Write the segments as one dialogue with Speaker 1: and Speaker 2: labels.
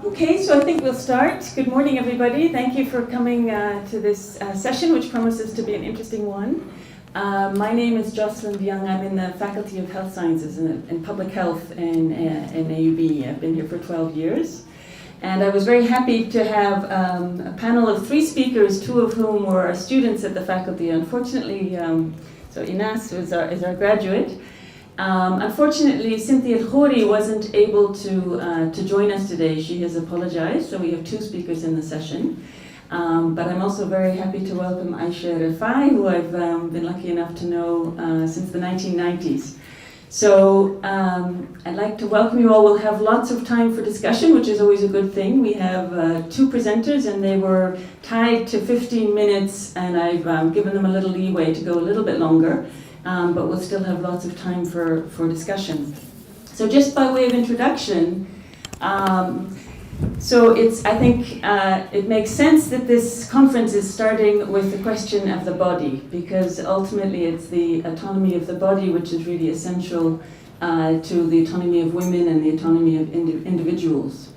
Speaker 1: Okay, so I think we'll start. Good morning, everybody. Thank you for coming to this session, which promises to be an interesting one. My name is Jocelyn Young. I'm in the Faculty of Health Sciences and Public Health in AUB. I've been here for 12 years. And I was very happy to have a panel of 3 speakers, 2 of whom were students at the faculty. Unfortunately, so Ines is our graduate. Unfortunately, Cynthia Khouri wasn't able to join us today. She has apologized, so we have 2 speakers in the session. But I'm also very happy to welcome Aisha Rifai, who I've been lucky enough to know since the 1990s. So I'd like to welcome you all. We'll have lots of time for discussion, which is always a good thing. We have 2 presenters, and they were tied to 15 minutes, and I've given them a little leeway to go a little bit longer. But we'll still have lots of time for discussion. So just by way of introduction, I think it makes sense that this conference is starting with the question of the body, because ultimately it's the autonomy of the body which is really essential to the autonomy of women and the autonomy of individuals.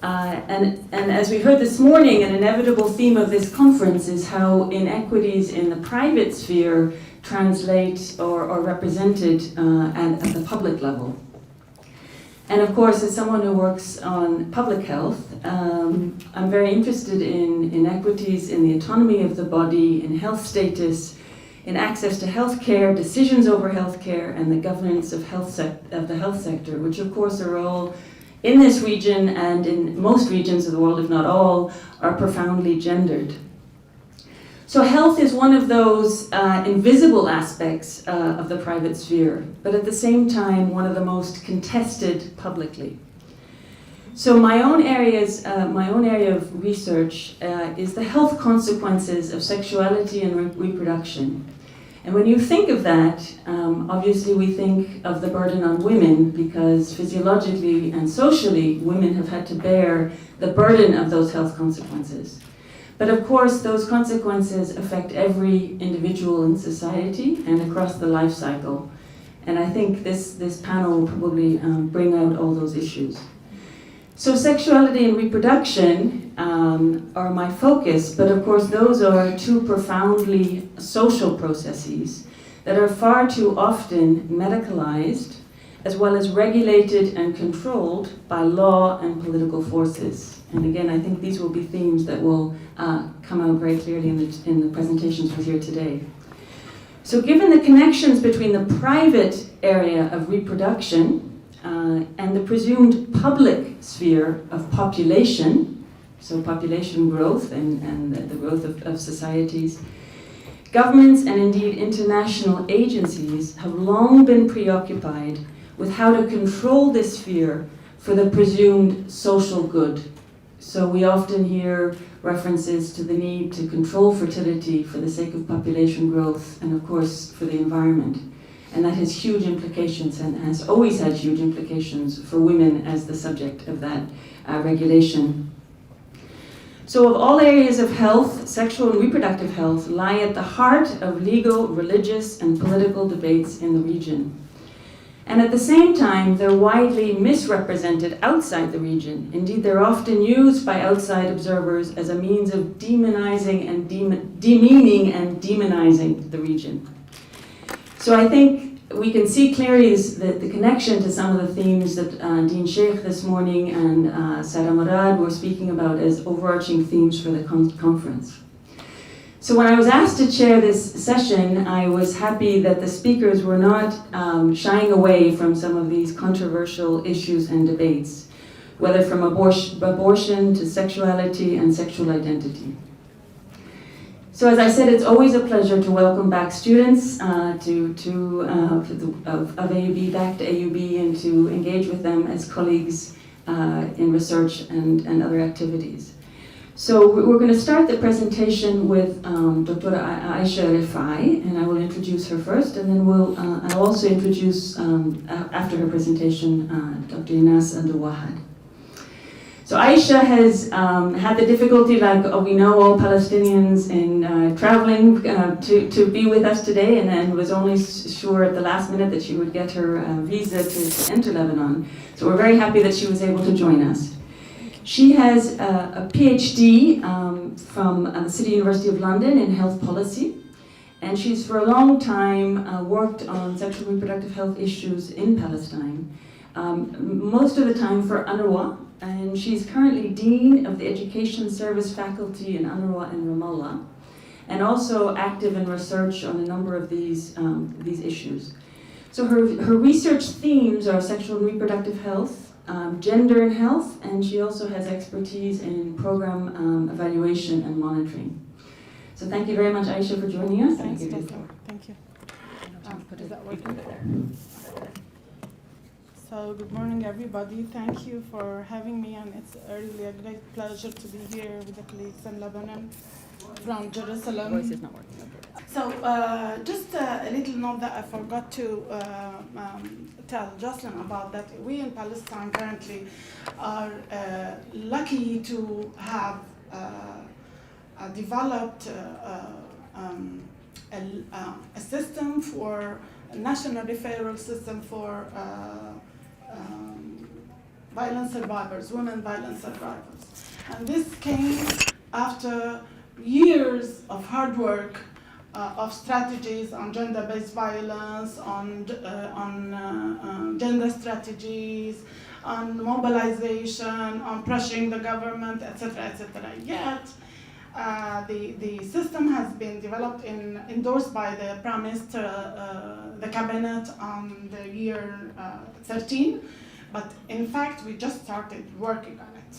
Speaker 1: And as we heard this morning, an inevitable theme of this conference is how inequities in the private sphere translate or are represented at the public level. And of course, as someone who works on public health, I'm very interested in inequities in the autonomy of the body, in health status, in access to healthcare, decisions over healthcare, and the governance of the health sector, which of course are all in this region and in most regions of the world, if not all, are profoundly gendered. So health is one of those invisible aspects of the private sphere, but at the same time, one of the most contested publicly. So my own area of research is the health consequences of sexuality and reproduction. And when you think of that, obviously we think of the burden on women, because physiologically and socially, women have had to bear the burden of those health consequences. But of course, those consequences affect every individual in society and across the life cycle. And I think this panel will probably bring out all those issues. So sexuality and reproduction are my focus, but of course those are 2 profoundly social processes that are far too often medicalized, as well as regulated and controlled by law and political forces. And again, I think these will be themes that will come out very clearly in the presentations we'll hear today. So given the connections between the private area of reproduction and the presumed public sphere of population, so population growth and the growth of societies, governments and indeed international agencies have long been preoccupied with how to control this sphere for the presumed social good. So we often hear references to the need to control fertility for the sake of population growth and of course for the environment. And that has huge implications and has always had huge implications for women as the subject of that regulation. So of all areas of health, sexual and reproductive health lie at the heart of legal, religious, and political debates in the region. And at the same time, they're widely misrepresented outside the region. Indeed, they're often used by outside observers as a means of demonizing and demeaning and demonizing the region. So I think we can see clearly the connection to some of the themes that Dean Sheikh this morning and Sarah Murad were speaking about as overarching themes for the conference. So when I was asked to chair this session, I was happy that the speakers were not shying away from some of these controversial issues and debates, whether from abortion to sexuality and sexual identity. So as I said, it's always a pleasure to welcome back students of AUB back to AUB and to engage with them as colleagues in research and other activities. So we're going to start the presentation with Dr. Aisha Rifai, and I will introduce her first, and then I'll also introduce, after her presentation, Dr. Ines Abdul-Wahad. So Aisha has had the difficulty, like we know all Palestinians, in traveling to be with us today, and was only sure at the last minute that she would get her visa to enter Lebanon. So we're very happy that she was able to join us. She has a PhD from the City University of London in health policy, and she's for a long time worked on sexual and reproductive health issues in Palestine, most of the time for UNRWA, and she's currently Dean of the Education Service Faculty in UNRWA in Ramallah, and also active in research on a number of these issues. So her research themes are sexual and reproductive health, gender and health, and she also has expertise in program evaluation and monitoring. So thank you very much, Aisha, for joining us.
Speaker 2: Thanks, thank you. Is that working? So good morning, everybody. Thank you for having me, and it's really a great pleasure to be here with the colleagues in Lebanon from Jerusalem.
Speaker 3: Voice is not working.
Speaker 2: So just a little note that I forgot to tell Jocelyn about, that we in Palestine currently are lucky to have developed a system for a national referral system for violence survivors, women violence survivors. And this came after years of hard work of strategies on gender-based violence, on gender strategies, on mobilization, on pressuring the government, etc., etc. Yet, the system has been developed endorsed by the Prime Minister, the cabinet on the year 13, but in fact we just started working on it,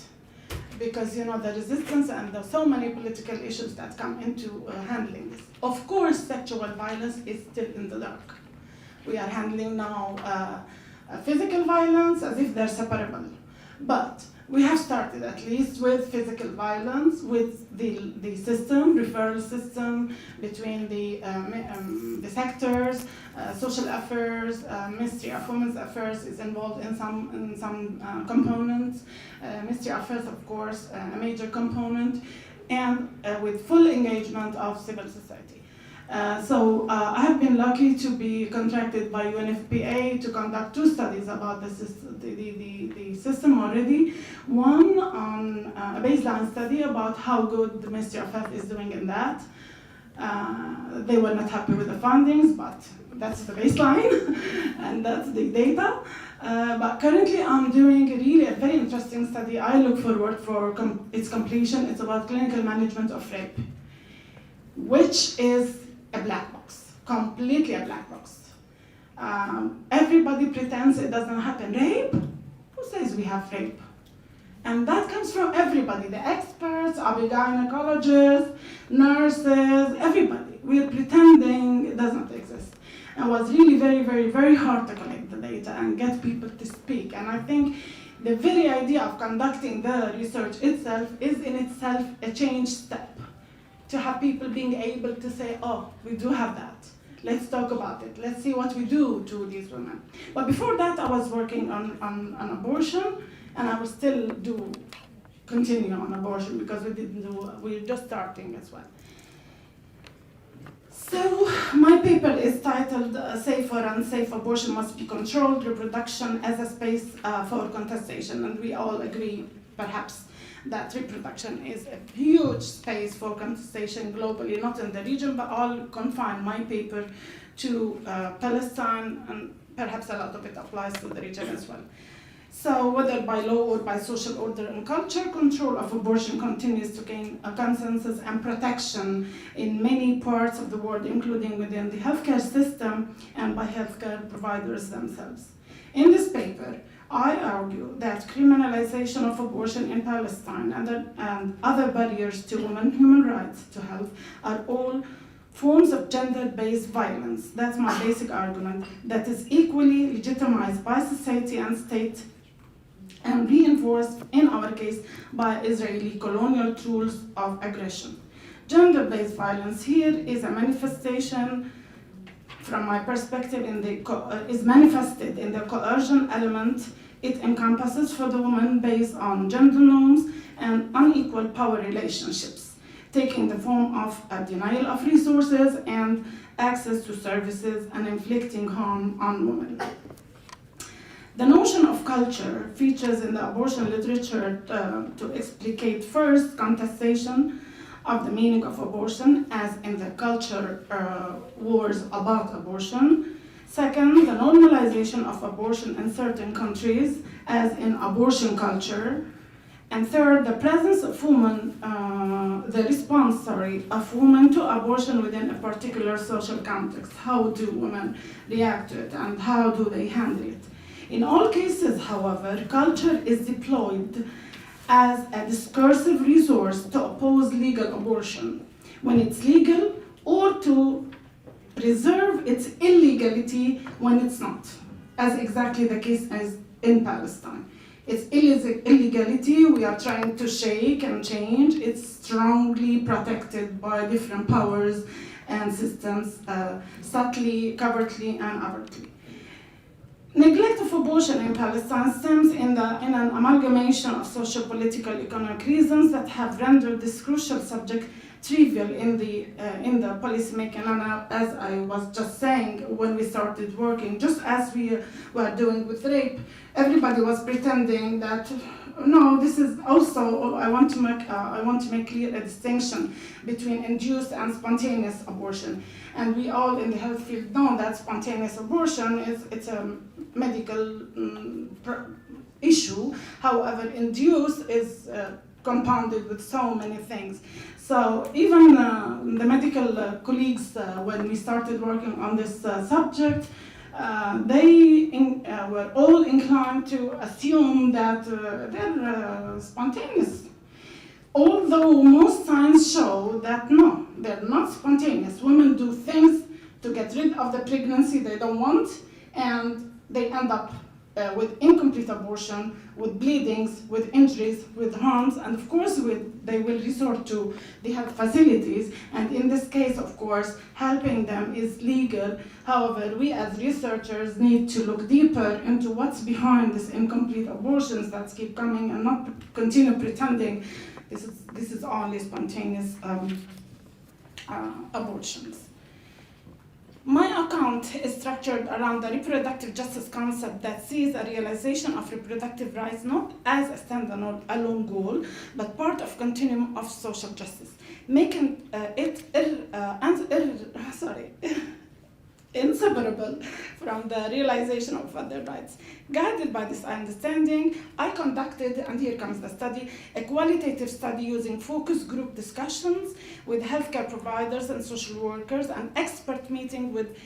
Speaker 2: because the resistance and the so many political issues that come into handling this. Of course, sexual violence is still in the dark. We are handling now physical violence as if they're separable, but we have started at least with physical violence, with the system, referral system between the sectors, social affairs, Ministry of Women's Affairs is involved in some components, Ministry of Affairs, of course, a major component, and with full engagement of civil society. So I have been lucky to be contracted by UNFPA to conduct 2 studies about the system already. One on a baseline study about how good the Ministry of Health is doing in that. They were not happy with the findings, but that's the baseline and that's the data. But currently I'm doing really a very interesting study. I look forward for its completion. It's about clinical management of rape, which is a black box, completely a black box. Everybody pretends it doesn't happen. Rape? Who says we have rape? And that comes from everybody, the experts, gynecologists, nurses, everybody. We're pretending it does not exist. And it was really very, very, very hard to collect the data and get people to speak. And I think the very idea of conducting the research itself is in itself a change step, to have people being able to say, oh, we do have that. Let's talk about it. Let's see what we do to these women. But before that, I was working on abortion, and I will still continue on abortion, because we're just starting as well. So my paper is titled Safe or Unsafe Abortion Must Be Controlled, Reproduction as a Space for Contestation. And we all agree, perhaps, that reproduction is a huge space for contestation globally, not in the region, but I'll confine my paper to Palestine, and perhaps a lot of it applies to the region as well. So whether by law or by social order and culture, control of abortion continues to gain a consensus and protection in many parts of the world, including within the healthcare system and by healthcare providers themselves. In this paper, I argue that criminalization of abortion in Palestine and other barriers to women's human rights to health are all forms of gender-based violence. That's my basic argument, that is equally legitimized by society and state, and reinforced, in our case, by Israeli colonial tools of aggression. Gender-based violence here is a manifestation, from my perspective, is manifested in the coercion element it encompasses for the woman based on gender norms and unequal power relationships, taking the form of a denial of resources and access to services and inflicting harm on women. The notion of culture features in the abortion literature to explicate first contestation of the meaning of abortion, as in the culture wars about abortion. Second, the normalization of abortion in certain countries, as in abortion culture. And third, the presence of women, the response, of women to abortion within a particular social context. How do women react to it and how do they handle it? In all cases, however, culture is deployed as a discursive resource to oppose legal abortion when it's legal, or to preserve its illegality when it's not, as exactly the case as in Palestine. Its illegality we are trying to shake and change. It's strongly protected by different powers and systems, subtly, covertly, and overtly. Neglect of abortion in Palestine stems in an amalgamation of socio-political economic reasons that have rendered this crucial subject trivial in the policymaking. And as I was just saying when we started working, just as we were doing with rape, everybody was pretending that no, this is also. I want to make clear a distinction between induced and spontaneous abortion. And we all in the health field know that spontaneous abortion it's a medical issue. However, induced is compounded with so many things. So even the medical colleagues, when we started working on this subject, they were all inclined to assume that they're spontaneous. Although most signs show that no, they're not spontaneous. Women do things to get rid of the pregnancy they don't want, and they end up with incomplete abortion, with bleedings, with injuries, with harms, and of course they will resort to the health facilities, and in this case, of course, helping them is legal. However, we as researchers need to look deeper into what's behind these incomplete abortions that keep coming, and not continue pretending this is only spontaneous abortions. My account is structured around the reproductive justice concept that sees a realization of reproductive rights not as a standalone goal, but part of continuum of social justice, making it inseparable from the realization of other rights. Guided by this understanding, I conducted, and here comes the study, a qualitative study using focus group discussions with healthcare providers and social workers, and experts meetings with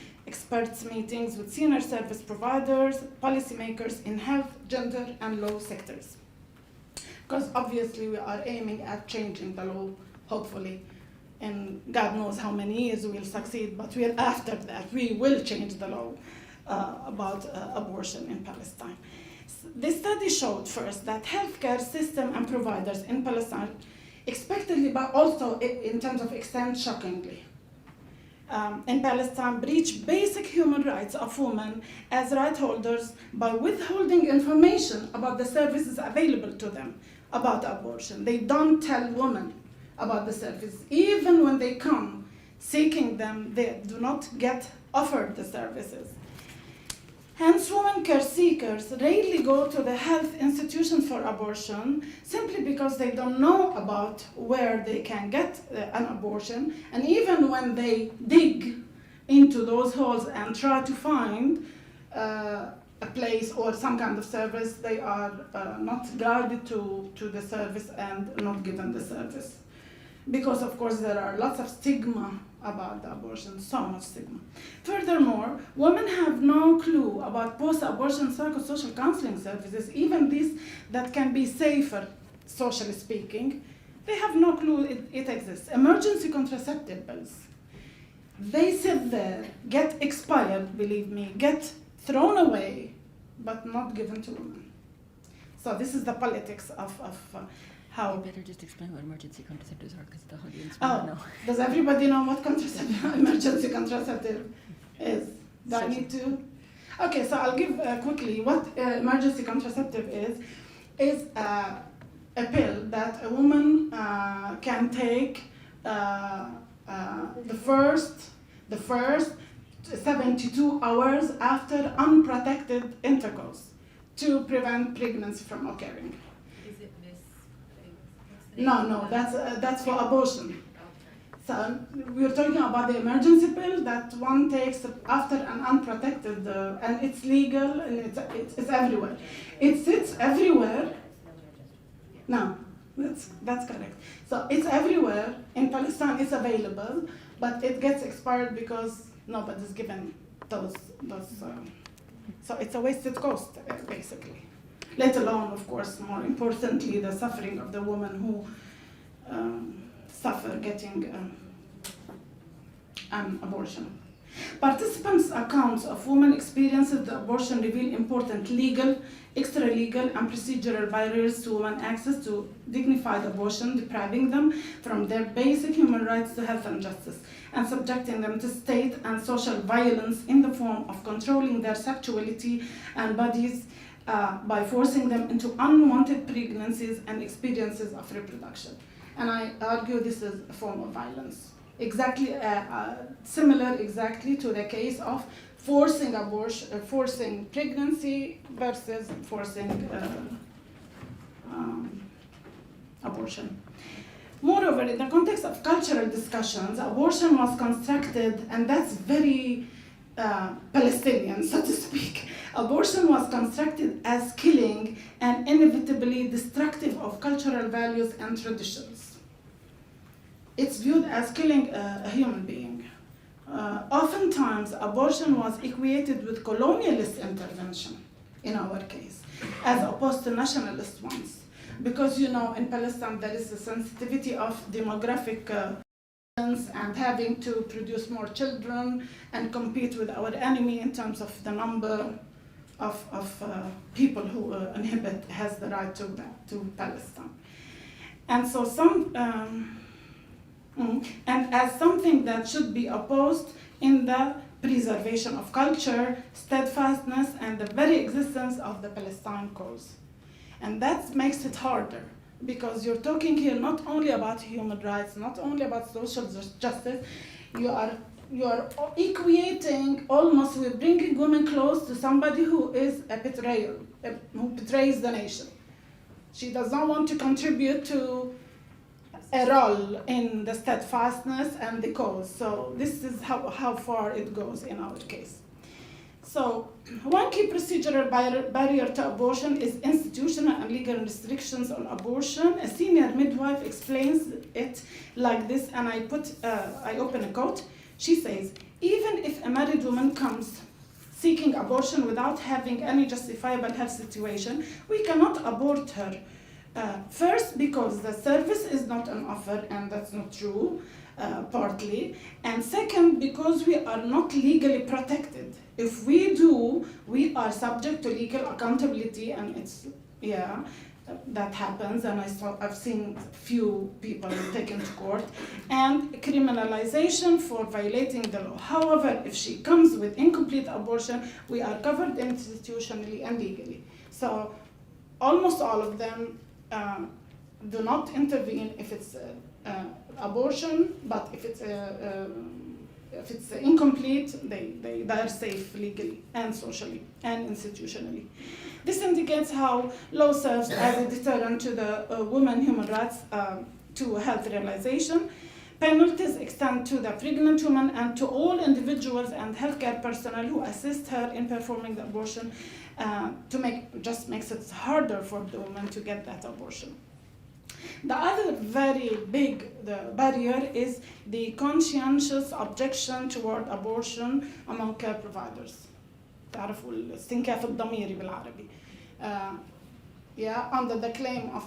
Speaker 2: senior service providers, policymakers in health, gender, and law sectors. Because obviously we are aiming at changing the law, hopefully. And God knows how many years we'll succeed, but after that we will change the law about abortion in Palestine. This study showed first that healthcare system and providers in Palestine, expectedly but also in terms of extent shockingly, in Palestine breach basic human rights of women as right holders by withholding information about the services available to them about abortion. They don't tell women about the service. Even when they come seeking them, they do not get offered the services. Hence, women care seekers rarely go to the health institutions for abortion simply because they don't know about where they can get an abortion. And even when they dig into those holes and try to find a place or some kind of service, they are not guided to the service and not given the service. Because, of course, there are lots of stigma about the abortion, so much stigma. Furthermore, women have no clue about post-abortion psychosocial counseling services, even these that can be safer, socially speaking. They have no clue it exists. Emergency contraceptive pills. They sit there, get expired, believe me, get thrown away, but not given to women. So this is the politics of how...
Speaker 3: You better just explain what emergency contraceptives are, because the audience won't know.
Speaker 2: Does everybody know what emergency contraceptive is? Do I need to? Okay, so I'll give quickly what emergency contraceptive is a pill that a woman can take the first 72 hours after unprotected intercourse to prevent pregnancy from occurring.
Speaker 4: Is it this?
Speaker 2: No, that's for abortion. So we're talking about the emergency pill that one takes after an unprotected, and it's legal and it's everywhere. It sits everywhere. No, that's correct. So it's everywhere in Palestine. It's available, but it gets expired because nobody's given those. So it's a wasted cost, basically. Let alone, of course, more importantly, the suffering of the woman who suffer getting an abortion. Participants' accounts of women experiences the abortion reveal important legal, extra-legal, and procedural barriers to women access to dignified abortion, depriving them from their basic human rights to health and justice, and subjecting them to state and social violence in the form of controlling their sexuality and bodies by forcing them into unwanted pregnancies and experiences of reproduction. And I argue this is a form of violence. Exactly similar exactly to the case of forcing abortion, forcing pregnancy versus forcing abortion. Moreover, in the context of cultural discussions, abortion was constructed, and that's very Palestinian, so to speak. Abortion was constructed as killing and inevitably destructive of cultural values and traditions. It's viewed as killing a human being. Oftentimes, abortion was equated with colonialist intervention, in our case, as opposed to nationalist ones. Because, you know, in Palestine, there is a sensitivity of demographic and having to produce more children and compete with our enemy in terms of the number of people who has the right to Palestine. And so and as something that should be opposed in the preservation of culture, steadfastness, and the very existence of the Palestine cause. And that makes it harder, because you're talking here not only about human rights, not only about social justice, you are equating, almost we're bringing women close to somebody who is a betrayer, who betrays the nation. She does not want to contribute to a role in the steadfastness and the cause. So this is how far it goes in our case. So one key procedural barrier to abortion is institutional and legal restrictions on abortion. A senior midwife explains it like this, and I open a quote. She says, even if a married woman comes seeking abortion without having any justifiable health situation, we cannot abort her. First, because the service is not an offer, and that's not true, partly. And second, because we are not legally protected. If we do, we are subject to legal accountability, and that happens, and I've seen few people taken to court, and criminalization for violating the law. However, if she comes with incomplete abortion, we are covered institutionally and legally. So almost all of them do not intervene if it's abortion, but if it's incomplete, they are safe legally and socially and institutionally. This indicates how law serves as a deterrent to the women's human rights to health realization. Penalties extend to the pregnant woman and to all individuals and healthcare personnel who assist her in performing the abortion, just makes it harder for the woman to get that abortion. The other very big barrier is the conscientious objection toward abortion among care providers. تعرفوا الاستنكاف الضميري بالعربي. Under the claim of,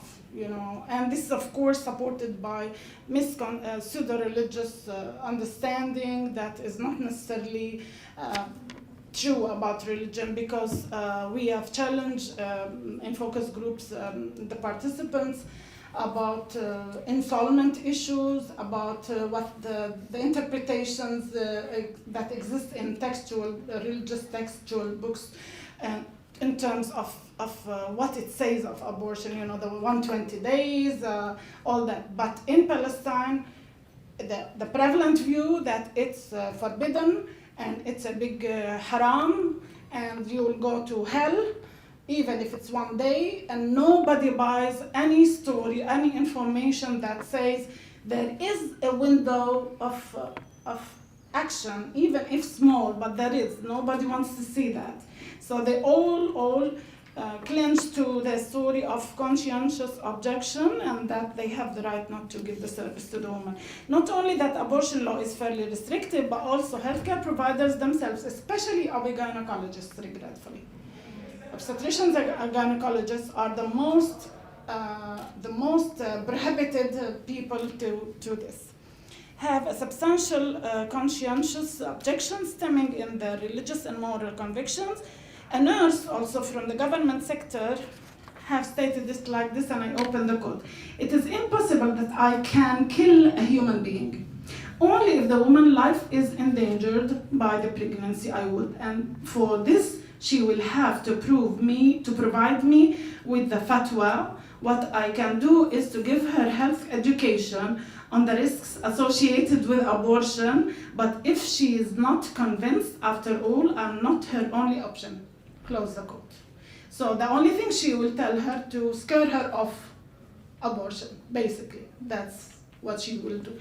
Speaker 2: and this is of course supported by pseudo-religious understanding that is not necessarily true about religion, because we have challenged in focus groups the participants about installment issues, about what the interpretations that exist in religious textual books, in terms of what it says of abortion, the 120 days, all that. But in Palestine, the prevalent view that it's forbidden and it's a big haram and you will go to hell, even if it's one day, and nobody buys any story, any information that says there is a window of action, even if small, but there is. Nobody wants to see that. So they all clinch to the story of conscientious objection and that they have the right not to give the service to the woman. Not only that abortion law is fairly restrictive, but also healthcare providers themselves, especially OB-gynecologists, regretfully. Obstetricians and gynecologists are the most prohibited people to this. Have a substantial conscientious objection stemming in their religious and moral convictions. A nurse, also from the government sector, have stated this like this, and I open the quote. It is impossible that I can kill a human being. Only if the woman's life is endangered by the pregnancy I would. And for this, she will have to provide me with the fatwa. What I can do is to give her health education on the risks associated with abortion, but if she is not convinced, after all, I'm not her only option. Close the quote. So the only thing she will tell her to scare her off abortion, basically. That's what she will do.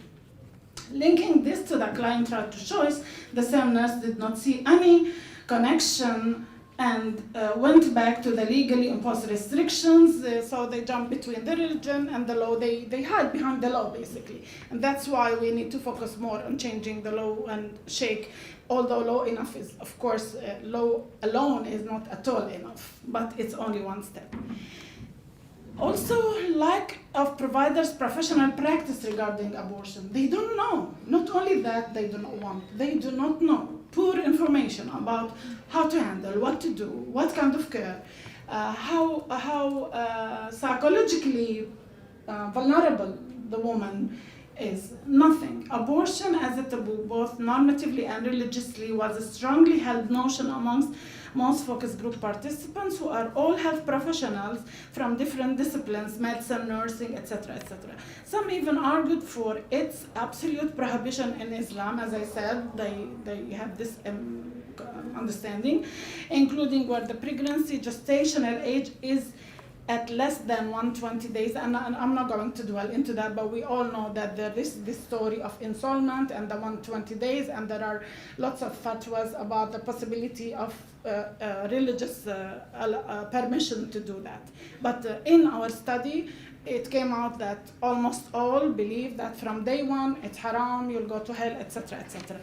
Speaker 2: Linking this to the client right to choice, the same nurse did not see any connection and went back to the legally imposed restrictions, so they jump between the religion and the law. They hide behind the law, basically. And that's why we need to focus more on changing the law and shake, although law enough is, of course, law alone is not at all enough, but it's only one step. Also, lack of providers' professional practice regarding abortion. They don't know. Not only that, they do not want. They do not know. Poor information about how to handle, what to do, what kind of care, how psychologically vulnerable the woman is. Nothing. Abortion as a taboo, both normatively and religiously, was a strongly held notion amongst most focus group participants, who are all health professionals from different disciplines, medicine, nursing, etc., etc. Some even argued for its absolute prohibition in Islam. As I said, they have this understanding, including where the pregnancy gestational age is at less than 120 days, and I'm not going to dwell into that, but we all know that there is this story of installment and the 120 days, and there are lots of fatwas about the possibility of religious permission to do that. But in our study, it came out that almost all believe that from day one, it's haram, you'll go to hell, etc., etc.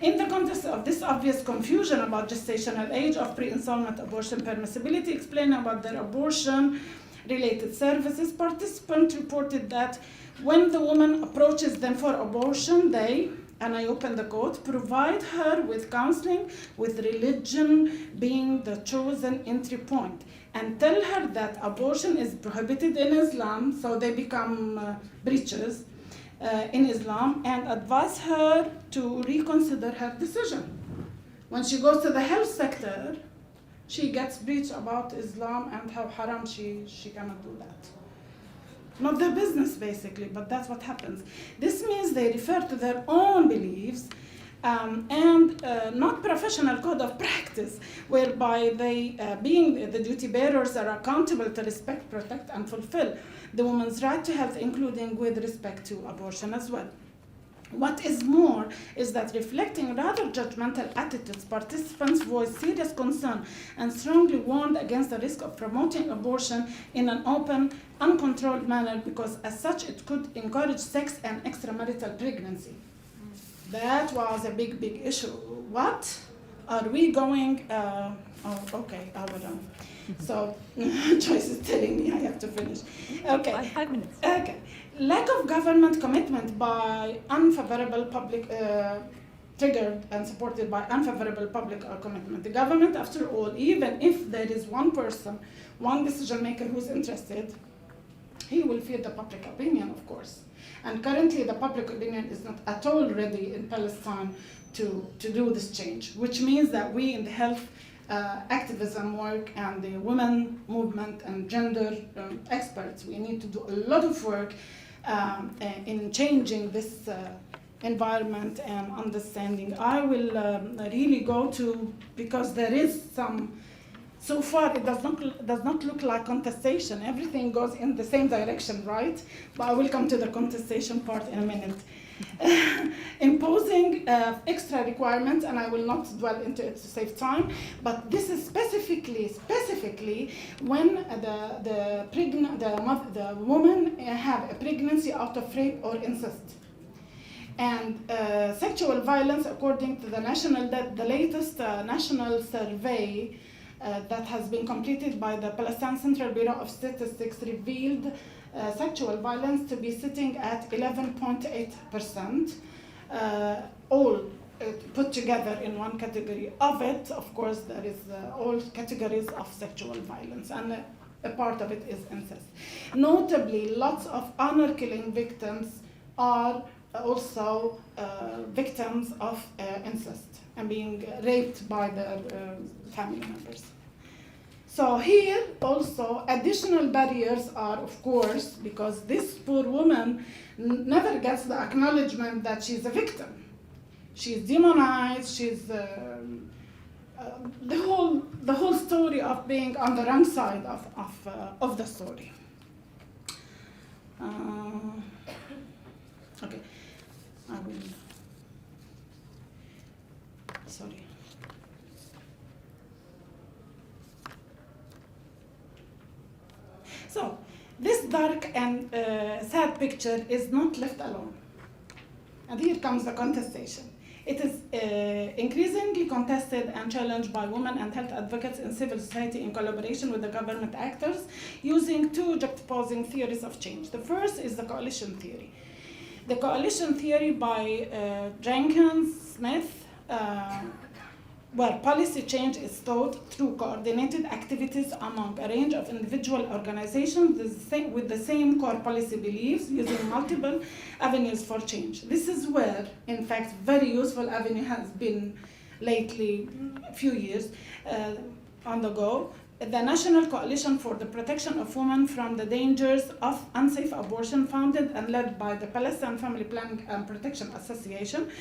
Speaker 2: In the context of this obvious confusion about gestational age of pre-installment abortion permissibility, explaining about their abortion-related services, participants reported that when the woman approaches them for abortion, they, and I open the quote, provide her with counseling, with religion being the chosen entry point, and tell her that abortion is prohibited in Islam, so they become breaches in Islam, and advise her to reconsider her decision. When she goes to the health sector, she gets briefed about Islam and how haram she cannot do that. Not their business, basically, but that's what happens. This means they refer to their own beliefs and not professional code of practice, whereby they, being the duty bearers, are accountable to respect, protect, and fulfill the woman's right to health, including with respect to abortion as well. What is more is that, reflecting rather judgmental attitudes, participants voiced serious concern and strongly warned against the risk of promoting abortion in an open, uncontrolled manner, because as such it could encourage sex and extramarital pregnancy. That was a big, big issue. What are we going, okay, I will So, Joyce is telling me I have to finish. Okay.
Speaker 3: 5 minutes.
Speaker 2: Okay. Lack of government commitment by unfavorable public, triggered and supported by unfavorable public commitment. The government, after all, even if there is one person, one decision maker who's interested, he will fear the public opinion, of course. And currently, the public opinion is not at all ready in Palestine to do this change, which means that we in the health activism work and the women movement and gender experts, we need to do a lot of work in changing this environment and understanding. I will really go to, because there is some so far it does not look like contestation. Everything goes in the same direction, right? But I will come to the contestation part in a minute. Imposing extra requirements, and I will not dwell into it to save time, but this is specifically when the woman have a pregnancy out of rape or incest. And sexual violence, according to the latest national survey that has been completed by the Palestine Central Bureau of Statistics, revealed sexual violence to be sitting at 11.8%, all put together in one category. Of it, of course, there is all categories of sexual violence, and a part of it is incest. Notably, lots of honor-killing victims are also victims of incest and being raped by their family members. So here also additional barriers are, of course, because this poor woman never gets the acknowledgement that she's a victim. She's demonized, she's the whole story of being on the wrong side of the story. Okay, I will, sorry. So, this dark and sad picture is not left alone. And here comes the contestation. It is increasingly contested and challenged by women and health advocates in civil society in collaboration with the government actors, using two juxtaposing theories of change. The first is the coalition theory. The coalition theory by Jenkins, Smith, where policy change is thought through coordinated activities among a range of individual organizations with the same core policy beliefs, using multiple avenues for change. This is where, in fact, very useful avenue has been lately, a few years on the go. The National Coalition for the Protection of Women from the Dangers of Unsafe Abortion, founded and led by the Palestine Family Planning and Protection Association,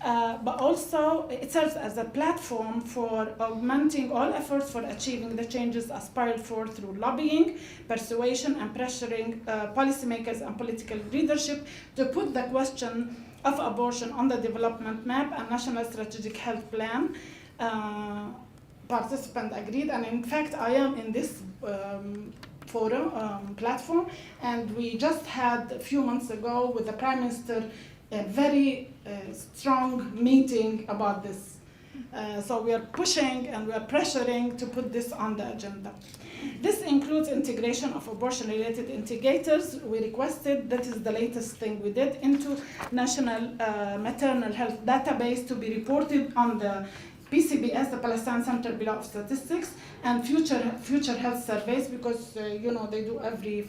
Speaker 2: but also it serves as a platform for augmenting all efforts for achieving the changes aspired for through lobbying, persuasion, and pressuring policymakers and political leadership to put the question of abortion on the development map and national strategic health plan. Participant agreed, and in fact I am in this forum platform, and we just had a few months ago with the Prime Minister a very strong meeting about this. So we are pushing and we are pressuring to put this on the agenda. This includes integration of abortion-related indicators. We requested, that is the latest thing we did, into National Maternal Health Database to be reported on the PCBS, the Palestine Central Bureau of Statistics, and future health surveys, because they do every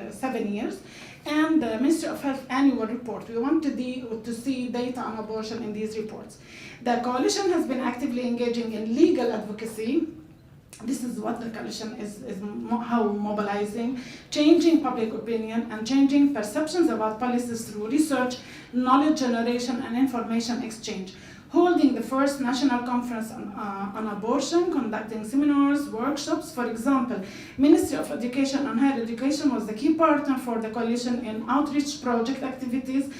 Speaker 2: 7 years, and the Ministry of Health annual report. We want to see data on abortion in these reports. The coalition has been actively engaging in legal advocacy. This is what the coalition is how mobilizing, changing public opinion, and changing perceptions about policies through research, knowledge generation, and information exchange. Holding the first national conference on abortion, conducting seminars, workshops. For example, Ministry of Education and Higher Education was the key partner for the coalition in outreach project activities,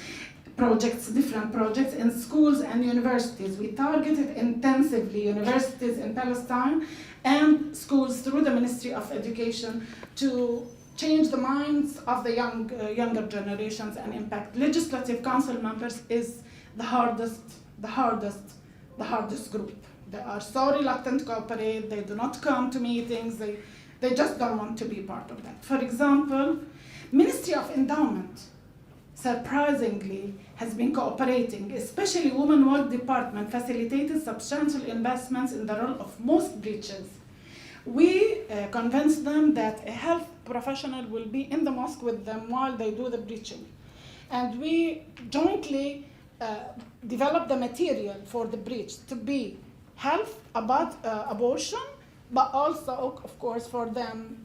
Speaker 2: different projects in schools and universities. We targeted intensively universities in Palestine and schools through the Ministry of Education to change the minds of the younger generations and impact. Legislative council members is the hardest group. They are so reluctant to cooperate, they do not come to meetings, they just don't want to be part of that. For example, Ministry of Endowment, surprisingly, has been cooperating, especially Women Work Department facilitated substantial investments in the role of most breaches. We convinced them that a health professional will be in the mosque with them while they do the breaching. And we jointly develop the material for the breach to be health about abortion, but also, of course, for them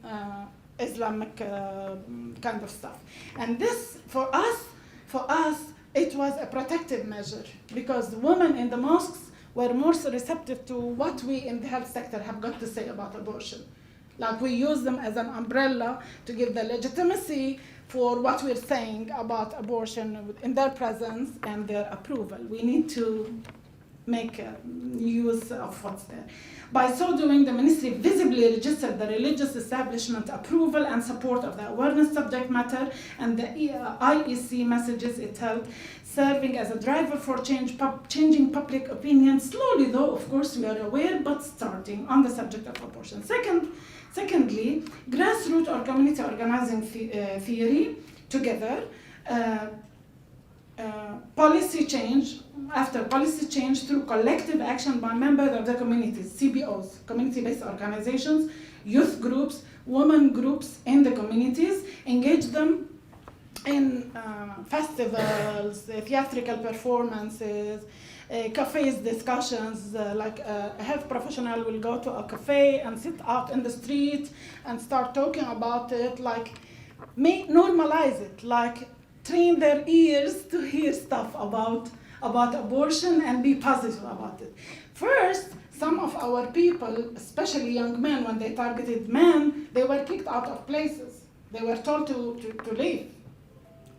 Speaker 2: Islamic kind of stuff. And this, for us, it was a protective measure, because the women in the mosques were more so receptive to what we in the health sector have got to say about abortion. Like we use them as an umbrella to give the legitimacy for what we're saying about abortion in their presence and their approval. We need to make use of what's there. By so doing, the ministry visibly registered the religious establishment approval and support of the awareness subject matter and the IEC messages it held, serving as a driver for changing public opinion, slowly though, of course, we are aware, but starting on the subject of abortion. Secondly, grassroots or community organizing theory together, policy change through collective action by members of the communities, CBOs, community-based organizations, youth groups, women groups in the communities, engage them in festivals, theatrical performances, cafes, discussions, like a health professional will go to a cafe and sit out in the street and start talking about it, like normalize it, like train their ears to hear stuff about abortion and be positive about it. First, some of our people, especially young men, when they targeted men, they were kicked out of places. They were told to leave.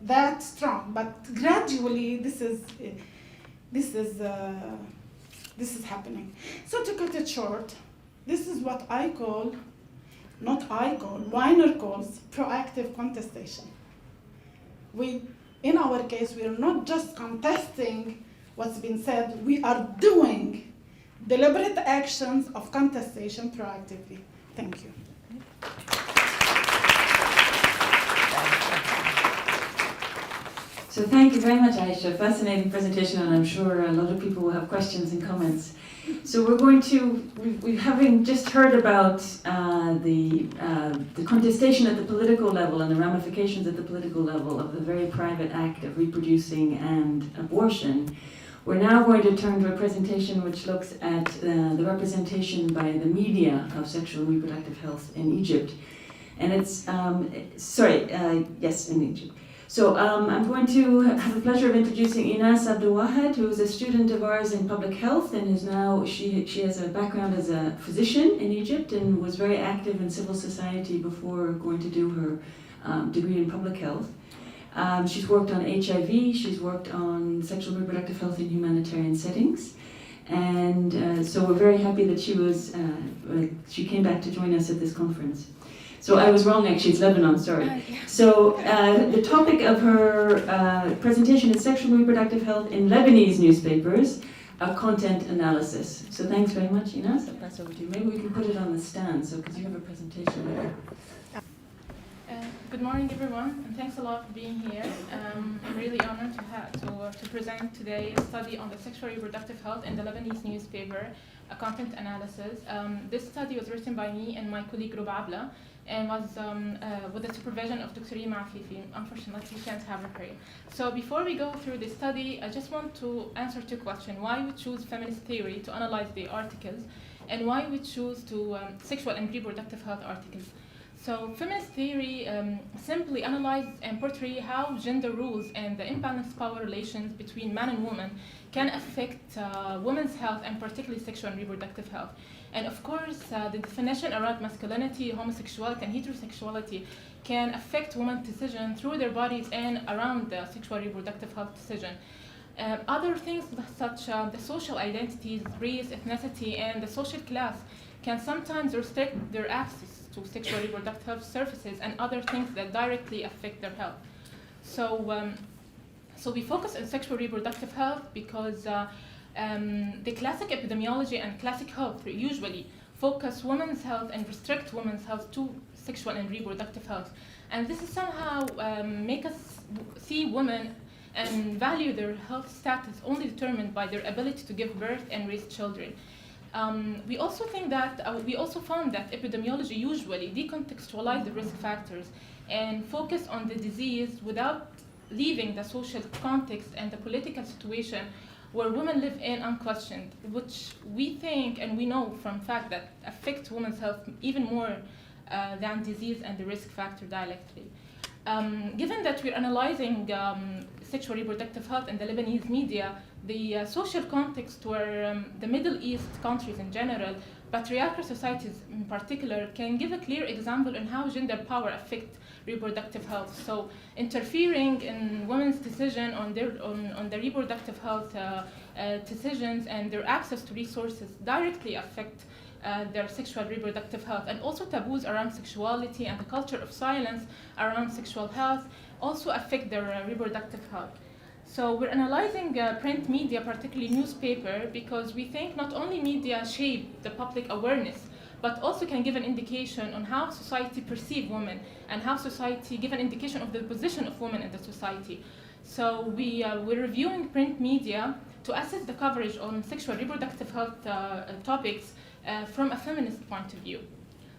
Speaker 2: That's strong, but gradually this is happening. So to cut it short, this is what Weiner calls proactive contestation. In our case, we are not just contesting what's been said, we are doing deliberate actions of contestation proactively. Thank you.
Speaker 1: So thank you very much, Aisha. Fascinating presentation, and I'm sure a lot of people will have questions and comments. So we're having just heard about the contestation at the political level and the ramifications at the political level of the very private act of reproducing and abortion. We're now going to turn to a presentation which looks at the representation by the media of sexual and reproductive health in Egypt. And it's, yes, in Egypt. So I'm going to have the pleasure of introducing Ines Abdelwahed, who is a student of ours in public health and is now, she has a background as a physician in Egypt and was very active in civil society before going to do her degree in public health. She's worked on HIV, she's worked on sexual and reproductive health in humanitarian settings. And so we're very happy that she came back to join us at this conference. So I was wrong, actually, it's Lebanon, sorry. So the topic of her presentation is Sexual and Reproductive Health in Lebanese Newspapers, a content analysis. So thanks very much, Ines. I'll pass over to you. Maybe we can put it on the stand, so because you have a presentation there.
Speaker 4: Good morning, everyone, and thanks a lot for being here. I'm really honored to present today a study on the sexual reproductive health in the Lebanese newspaper, a content analysis. This study was written by me and my colleague Ruba Abla, and was with the supervision of Dr. Rima Afifi. Unfortunately, we can't have her here. So before we go through the study, I just want to answer two questions. Why we choose feminist theory to analyze the articles, and why we choose to sexual and reproductive health articles. So feminist theory simply analyzes and portrays how gender rules and the imbalanced power relations between man and woman can affect women's health and particularly sexual and reproductive health. And of course, the definition around masculinity, homosexuality, and heterosexuality can affect women's decisions through their bodies and around the sexual reproductive health decision. Other things such the social identities, race, ethnicity, and the social class can sometimes restrict their access to sexual reproductive health services and other things that directly affect their health. So we focus on sexual reproductive health because the classic epidemiology and classic health usually focus women's health and restrict women's health to sexual and reproductive health. And this is somehow make us see women and value their health status only determined by their ability to give birth and raise children. We also think that, we also found that epidemiology usually decontextualize the risk factors and focus on the disease without leaving the social context and the political situation where women live in unquestioned, which we think and we know from fact that affect women's health even more than disease and the risk factor directly. Given that we're analyzing sexual reproductive health in the Lebanese media, the social context where the Middle East countries in general, patriarchal societies in particular, can give a clear example on how gender power affects reproductive health. So interfering in women's decision on their reproductive health decisions and their access to resources directly affect their sexual reproductive health. And also taboos around sexuality and the culture of silence around sexual health also affect their reproductive health. So we're analyzing print media, particularly newspaper, because we think not only media shape the public awareness, but also can give an indication on how society perceives women and how society give an indication of the position of women in the society. So we're reviewing print media to assess the coverage on sexual reproductive health topics from a feminist point of view.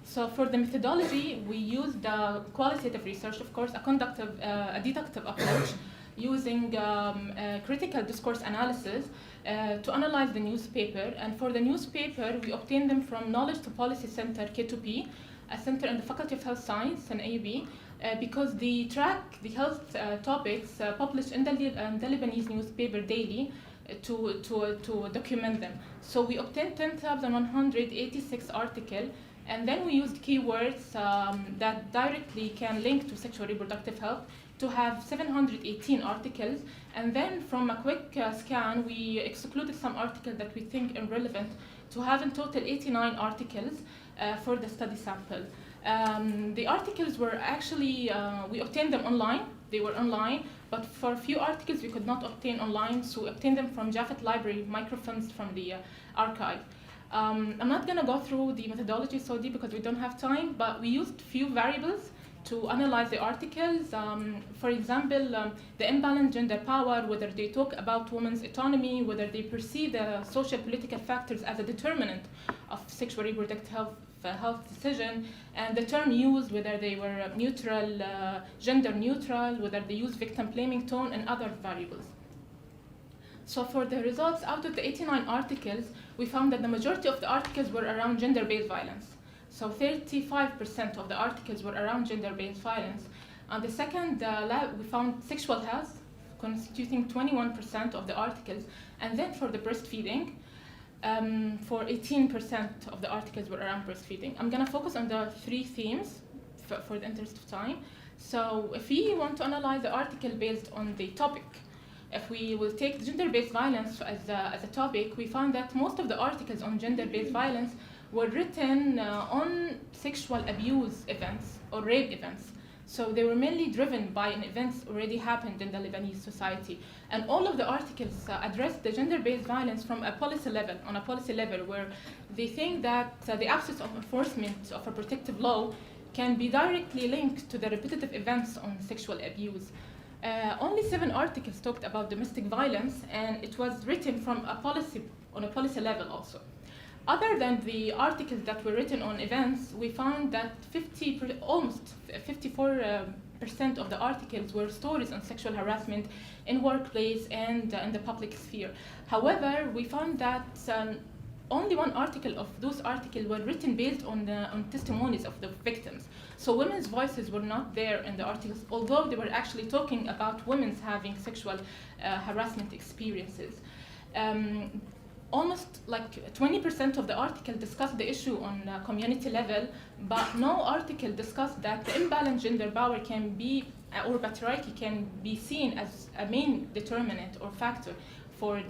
Speaker 4: So for the methodology, we used qualitative research, of course, a deductive approach, using critical discourse analysis to analyze the newspaper. And for the newspaper, we obtained them from Knowledge to Policy Center, K2P, a center in the Faculty of Health Science and AUB, because they track the health topics published in the Lebanese newspaper daily to document them. So we obtained 10,186 articles, and then we used keywords that directly can link to sexual reproductive health to have 718 articles. And then from a quick scan, we excluded some articles that we think irrelevant to have in total 89 articles for the study sample. The articles were actually, we obtained them online. They were online, but for a few articles we could not obtain online, so we obtained them from Jaffet Library, microfilms from the archive. I'm not going to go through the methodology so deep because we don't have time, but we used few variables to analyze the articles. For example, the imbalanced gender power, whether they talk about women's autonomy, whether they perceive the social political factors as a determinant of sexual reproductive health decision, and the term used, whether they were neutral, gender neutral, whether they use victim blaming tone, and other variables. So for the results, out of the 89 articles, we found that the majority of the articles were around gender-based violence. So 35% of the articles were around gender-based violence. On the second lab, we found sexual health constituting 21% of the articles. And then for the breastfeeding, for 18% of the articles were around breastfeeding. I'm going to focus on the three themes for the interest of time. So if we want to analyze the article based on the topic, if we will take gender-based violence as a topic, we found that most of the articles on gender-based violence were written on sexual abuse events or rape events. So they were mainly driven by an event already happened in the Lebanese society. And all of the articles addressed the gender-based violence from a policy level, on a policy level where they think that the absence of enforcement of a protective law can be directly linked to the repetitive events on sexual abuse. Only 7 articles talked about domestic violence, and it was written from a policy, on a policy level also. Other than the articles that were written on events, we found that almost 54% of the articles were stories on sexual harassment in workplace and in the public sphere. However, we found that only 1 article of those articles were written based on testimonies of the victims. So women's voices were not there in the articles, although they were actually talking about women having sexual harassment experiences. Almost like 20% of the article discussed the issue on community level, but no article discussed that the imbalanced gender power can be, or patriarchy can be seen as a main determinant or factor for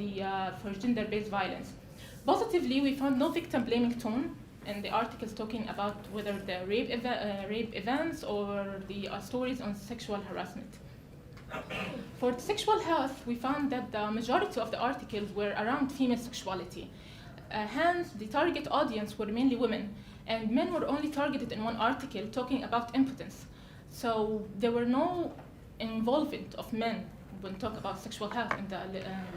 Speaker 4: gender-based violence. Positively, we found no victim blaming tone in the articles talking about whether the rape events or the stories on sexual harassment. For sexual health, we found that the majority of the articles were around female sexuality. Hence, the target audience were mainly women, and men were only targeted in 1 article talking about impotence. So there were no involvement of men when talk about sexual health in the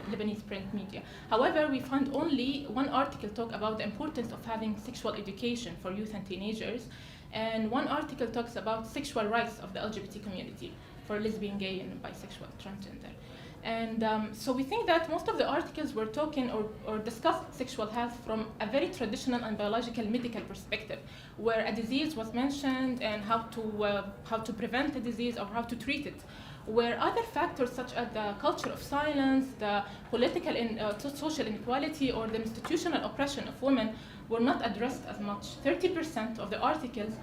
Speaker 4: Lebanese print media. However, we found only 1 article talk about the importance of having sexual education for youth and teenagers, and 1 article talks about sexual rights of the LGBT community for lesbian, gay, and bisexual, transgender. And so we think that most of the articles were talking or discussed sexual health from a very traditional and biological medical perspective, where a disease was mentioned and how to prevent the disease or how to treat it. where other factors such as the culture of silence, the political and social inequality, or the institutional oppression of women were not addressed as much. 30% of the articles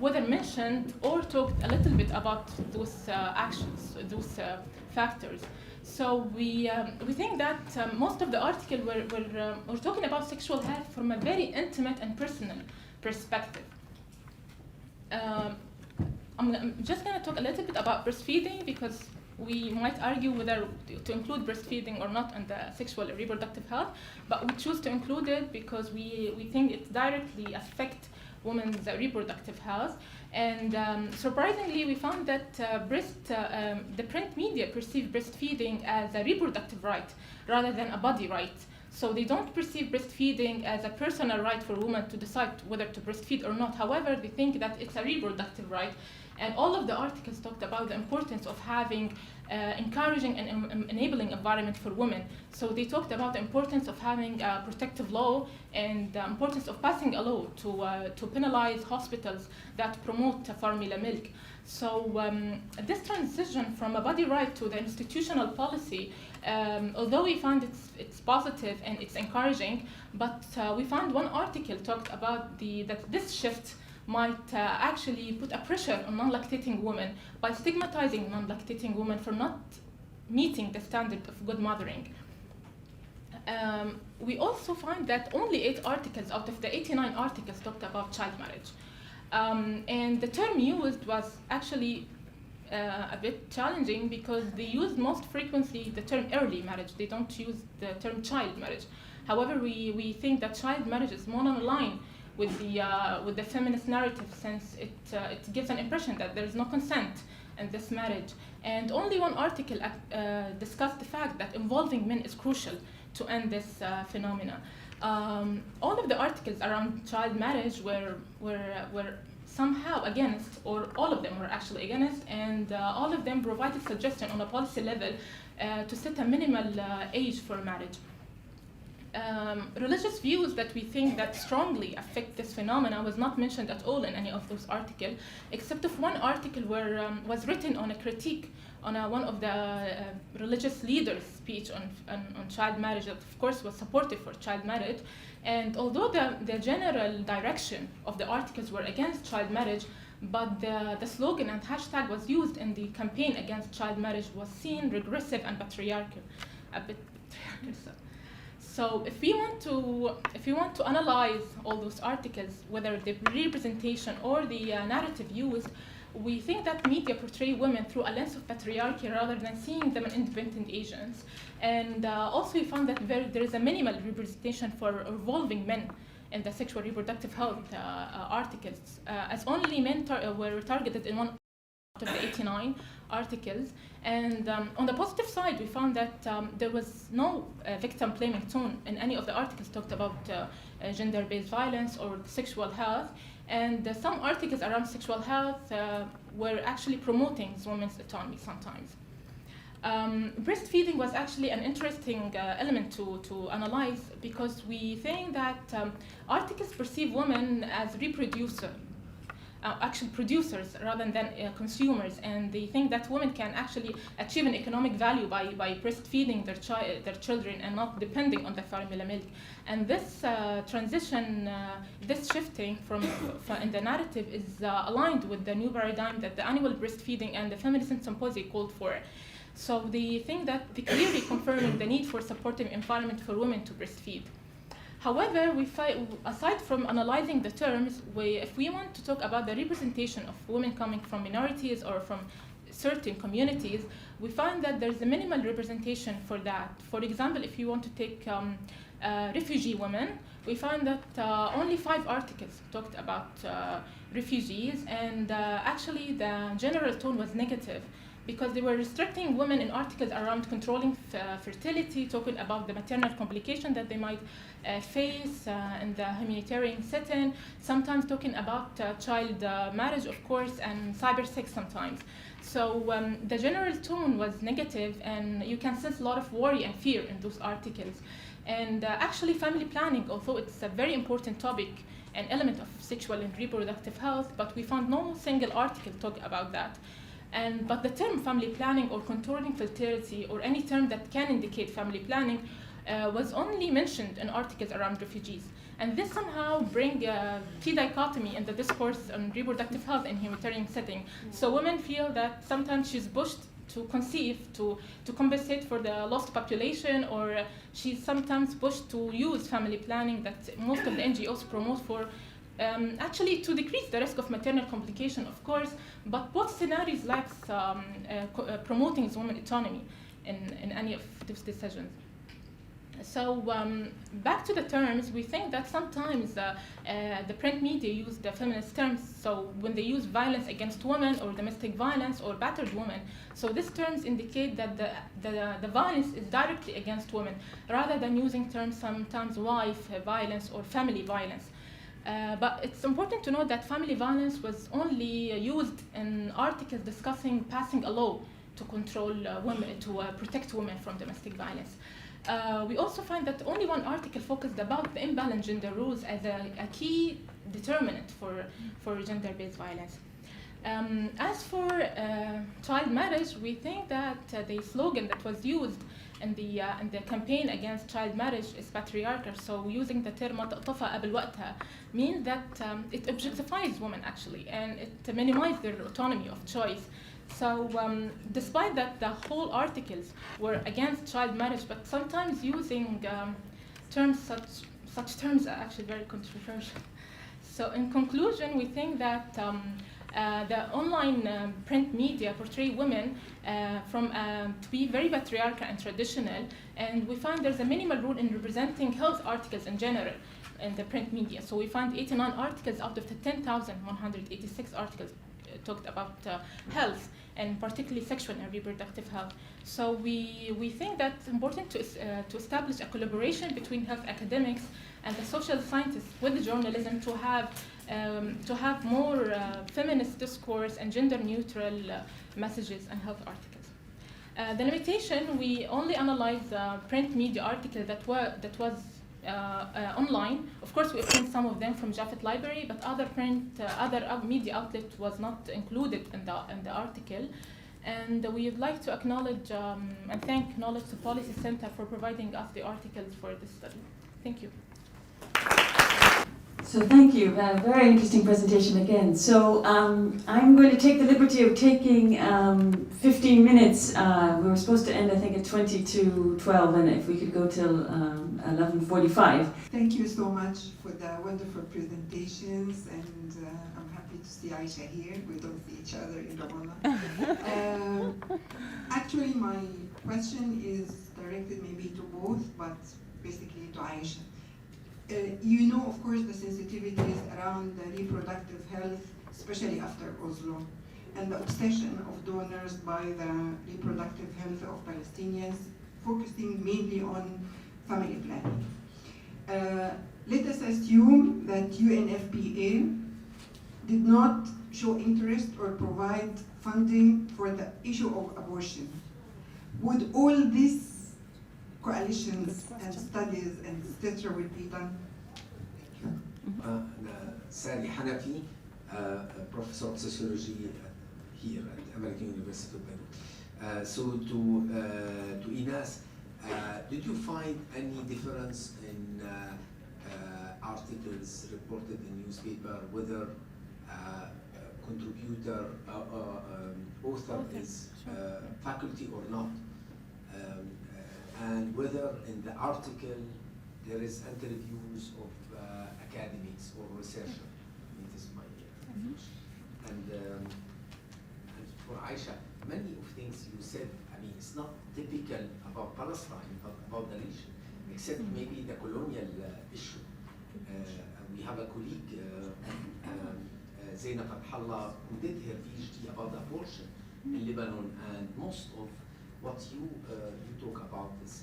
Speaker 4: whether mentioned or talked a little bit about those actions, those factors. So we think that most of the article were talking about sexual health from a very intimate and personal perspective. I'm just going to talk a little bit about breastfeeding, because we might argue whether to include breastfeeding or not in the sexual and reproductive health, but we choose to include it because we think it directly affects women's reproductive health. And surprisingly, we found that the print media perceive breastfeeding as a reproductive right rather than a body right. So they don't perceive breastfeeding as a personal right for women to decide whether to breastfeed or not. However, they think that it's a reproductive right. And all of the articles talked about the importance of having encouraging and enabling environment for women. So they talked about the importance of having a protective law and the importance of passing a law to penalize hospitals that promote formula milk. So this transition from a body right to the institutional policy, although we found it's positive and it's encouraging, but we found one article talked about that this shift might actually put a pressure on non-lactating women by stigmatizing non-lactating women for not meeting the standard of good mothering. We also find that only 8 articles out of the 89 articles talked about child marriage. And the term used was actually a bit challenging because they use most frequently the term early marriage. They don't use the term child marriage. However, we think that child marriage is more in line with the feminist narrative, since it gives an impression that there is no consent in this marriage. And only one article discussed the fact that involving men is crucial to end this phenomena. All of the articles around child marriage were somehow against, or all of them were actually against, and all of them provided suggestion on a policy level to set a minimal age for marriage. Religious views that we think that strongly affect this phenomena was not mentioned at all in any of those articles, except of one article where was written on a critique on one of the religious leaders' speech on child marriage, that of course was supportive for child marriage. And although the general direction of the articles were against child marriage, but the slogan and hashtag was used in the campaign against child marriage was seen regressive and patriarchal, a bit patriarchal. So if we want to analyze all those articles, whether the representation or the narrative used, we think that media portray women through a lens of patriarchy rather than seeing them as independent agents. And also we found that there is a minimal representation for involving men in the sexual reproductive health articles, as only men were targeted in one out of the 89 articles. And on the positive side, we found that there was no victim blaming tone in any of the articles talked about gender-based violence or sexual health. And some articles around sexual health were actually promoting women's autonomy sometimes. Breastfeeding was actually an interesting element to analyze, because we think that articles perceive women as actual producers rather than consumers, and they think that women can actually achieve an economic value by breastfeeding their children and not depending on the formula milk. And this transition, this shifting in the narrative is aligned with the new paradigm that the annual breastfeeding and the Feminism Symposium called for. So they think that they clearly confirming the need for supportive environment for women to breastfeed. However, aside from analyzing the terms, if we want to talk about the representation of women coming from minorities or from certain communities, we find that there's a minimal representation for that. For example, if you want to take refugee women, we find that only 5 articles talked about refugees, and actually the general tone was negative, because they were restricting women in articles around controlling fertility, talking about the maternal complication that they might face in the humanitarian setting, sometimes talking about child marriage, of course, and cyber sex sometimes. So the general tone was negative, and you can sense a lot of worry and fear in those articles. And actually family planning, although it's a very important topic, an element of sexual and reproductive health, but we found no single article talk about that. But the term family planning or contouring fertility or any term that can indicate family planning was only mentioned in articles around refugees. And this somehow brings a key dichotomy in the discourse on reproductive health in humanitarian setting. So women feel that sometimes she's pushed to conceive, to compensate for the lost population, or she's sometimes pushed to use family planning that most of the NGOs promote for, actually to decrease the risk of maternal complication, of course, but both scenarios lacks promoting women's autonomy in any of these decisions. So back to the terms, we think that sometimes the print media use the feminist terms. So when they use violence against women or domestic violence or battered women, so these terms indicate that the violence is directly against women, rather than using terms sometimes wife violence or family violence. But it's important to note that family violence was only used in articles discussing passing a law to control women, to protect women from domestic violence. We also find that only one article focused about the imbalanced gender roles as a key determinant for gender-based violence. As for child marriage, we think that the slogan that was used in the campaign against child marriage is patriarchal. So using the term طفى قبل وقتها means that it objectifies women actually, and it minimizes their autonomy of choice. So despite that the whole articles were against child marriage, but sometimes using terms such terms are actually very controversial. So in conclusion, we think that the online print media portray women to be very patriarchal and traditional, and we find there's a minimal role in representing health articles in general in the print media. So we find 89 articles out of the 10,186 articles talked about health, and particularly sexual and reproductive health. So we think that it's important to establish a collaboration between health academics and the social scientists with the journalism to have more feminist discourse and gender-neutral messages and health articles. The limitation, we only analyze print media article that was online. Of course, we obtained some of them from Jaffet Library, but other media outlet was not included in the article. And we would like to acknowledge and thank Knowledge to Policy Center for providing us the articles for this study. Thank you.
Speaker 1: So thank you. Very interesting presentation again. So I'm going to take the liberty of taking 15 minutes. We were supposed to end, I think, at 20 to 12, and if we could go till 11:45.
Speaker 5: Thank you so much for the wonderful presentations, and I'm happy to see Aisha here. We don't see each other in Ramallah. Actually, my question is directed maybe to both, but basically to Aisha. You know, of course, the sensitivities around the reproductive health, especially after Oslo, and the obsession of donors by the reproductive health of Palestinians, focusing mainly on family planning. Let us assume that UNFPA did not show interest or provide funding for the issue of abortion. Would all these coalitions and studies and etc. will be done?
Speaker 6: Sally Hanafi, professor of sociology here at American University of Beirut. So to Inas, did you find any difference in articles reported in newspaper, whether contributor author is faculty or not? And whether in the article there is interviews of academics or researchers. This is my question. And for Aisha, many of things you said, I mean, it's not typical about Palestine, but about the region, except maybe the colonial issue. We have a colleague, Zainab Fathallah, who did her PhD about abortion in Lebanon, and most of what you talk about is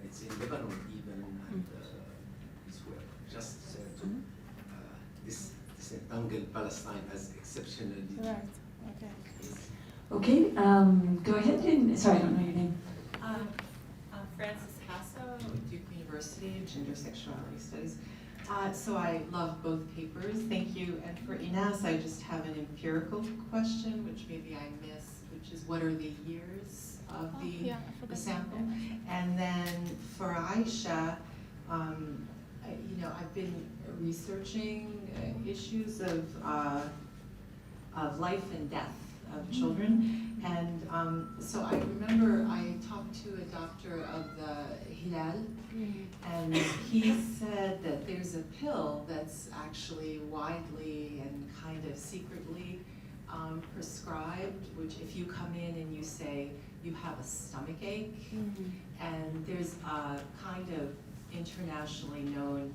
Speaker 6: it's in Lebanon even, and these were just this entangle Palestine as exceptionally.
Speaker 2: Right. Okay.
Speaker 1: Okay, go ahead. Sorry, I don't know your name.
Speaker 7: Frances Hasso, Duke University, Gender Sexuality Studies. So I love both papers. Thank you. And for Ines, I just have an empirical question, which maybe I missed, which is what are the years of the sample? And then for Aisha, I've been researching issues of life and death of children. And so I remember I talked to a doctor of the Hilal, and he said that there's a pill that's actually widely and kind of secretly prescribed, which if you come in and you say you have a stomach ache, and there's a kind of internationally known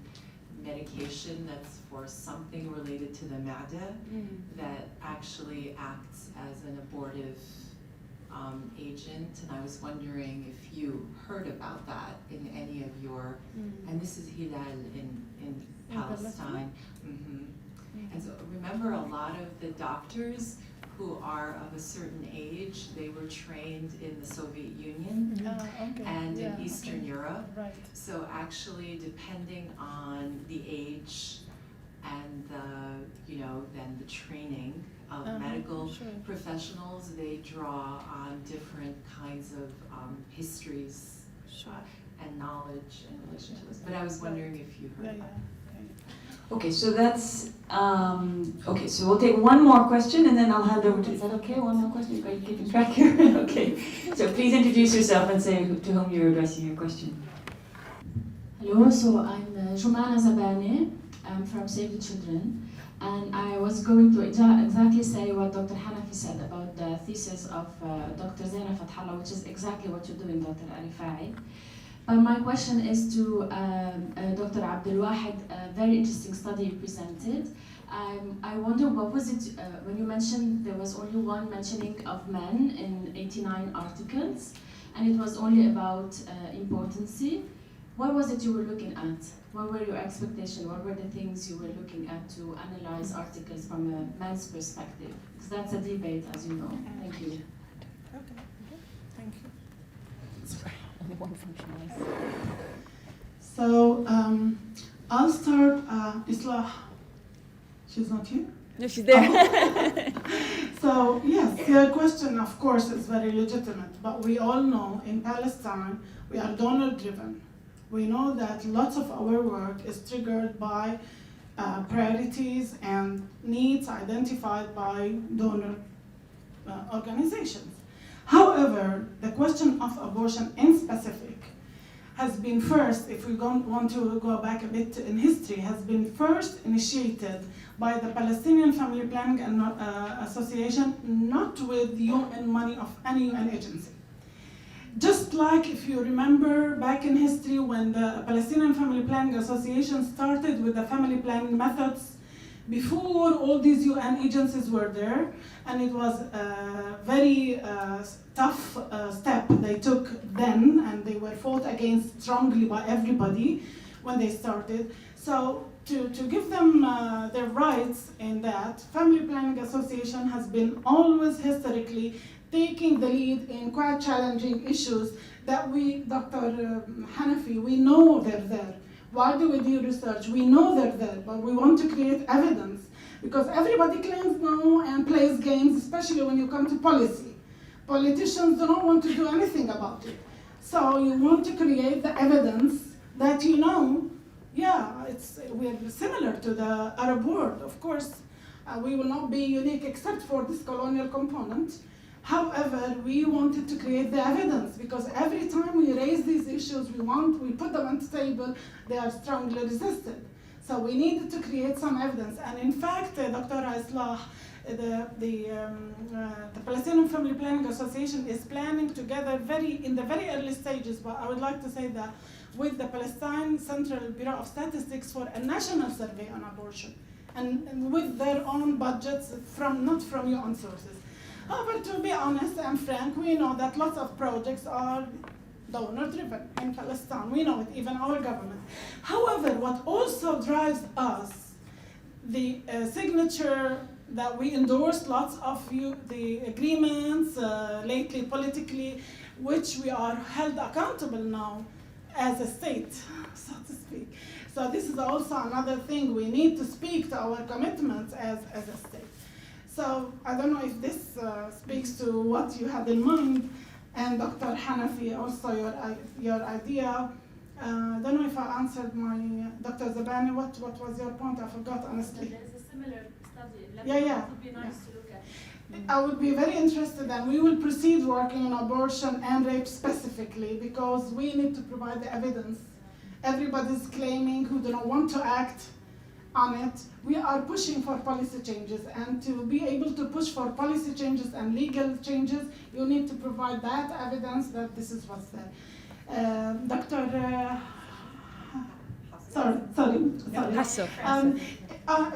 Speaker 7: medication that's for something related to the Ma'da that actually acts as an abortive agent, and I was wondering if you heard about that in any of your, and this is Hilal in Palestine. And so remember, a lot of the doctors who are of a certain age, they were trained in the Soviet Union and in Eastern Europe.
Speaker 2: Right.
Speaker 7: So actually, depending on the age and then the training of medical professionals, they draw on different kinds of histories and knowledge in relation to this. But I was wondering if you heard about it.
Speaker 1: Okay, so that's okay. So we'll take one more question, and then I'll hand over to. Is that okay? One more question. Are you keeping track here? Okay. So please introduce yourself and say to whom you're addressing your question.
Speaker 8: Hello. So I'm Jumana Zabani. I'm from Save the Children, and I was going to exactly say what Dr. Hanafi said about the thesis of Dr. Zaina Fathallah, which is exactly what you're doing, Dr. Arifai. But my question is to Dr. Abdul Wahid, a very interesting study you presented. I wonder, what was it, when you mentioned there was only one mentioning of men in 89 articles, and it was only about impotency. What was it you were looking at? What were your expectations? What were the things you were looking at to analyze articles from a man's perspective? Because that's a debate, as you know. Thank you.
Speaker 2: Okay. Thank you.
Speaker 3: Only one functionalist.
Speaker 2: So I'll start. Islah, she's not here?
Speaker 3: No, she's there.
Speaker 2: So yes, your question, of course, is very legitimate. But we all know in Palestine, we are donor-driven. We know that lots of our work is triggered by priorities and needs identified by donor organizations. However, the question of abortion in specific has been first, if we want to go back a bit in history, has been first initiated by the Palestinian Family Planning Association, not with UN money of any UN agency. Just like if you remember back in history when the Palestinian Family Planning Association started with the family planning methods before all these UN agencies were there, and it was a very tough step they took then, and they were fought against strongly by everybody when they started. So to give them their rights in that, Family Planning Association has been always historically taking the lead in quite challenging issues that we, Dr. Hanafi, we know they're there. Why do we do research? We know they're there, but we want to create evidence because everybody claims no and plays games, especially when you come to policy. Politicians don't want to do anything about it. So you want to create the evidence that we're similar to the Arab world. Of course, we will not be unique except for this colonial component. However, we wanted to create the evidence because every time we raise these issues, we put them on the table, they are strongly resisted. So we needed to create some evidence. And in fact, Dr. Islah, the Palestinian Family Planning Association is planning together in the very early stages, but I would like to say that with the Palestine Central Bureau of Statistics for a national survey on abortion, and with their own budgets, not from UN sources. However, to be honest and frank, we know that lots of projects are donor-driven in Palestine. We know it, even our government. However, what also drives us, the signature that we endorsed lots of the agreements lately politically, which we are held accountable now as a state, so to speak. So this is also another thing. We need to speak to our commitments as a state. So I don't know if this speaks to what you had in mind, and Dr. Hanafi, also your idea. I don't know if I answered my, Dr. Zabani, what was your point? I forgot, honestly.
Speaker 9: There's a similar study.
Speaker 2: Yeah.
Speaker 9: It would be nice to look at.
Speaker 2: I would be very interested, and we will proceed working on abortion and rape specifically, because we need to provide the evidence. Everybody's claiming who do not want to act on it. We are pushing for policy changes, and to be able to push for policy changes and legal changes, you need to provide that evidence that this is what's there. Sorry.
Speaker 3: Hasso.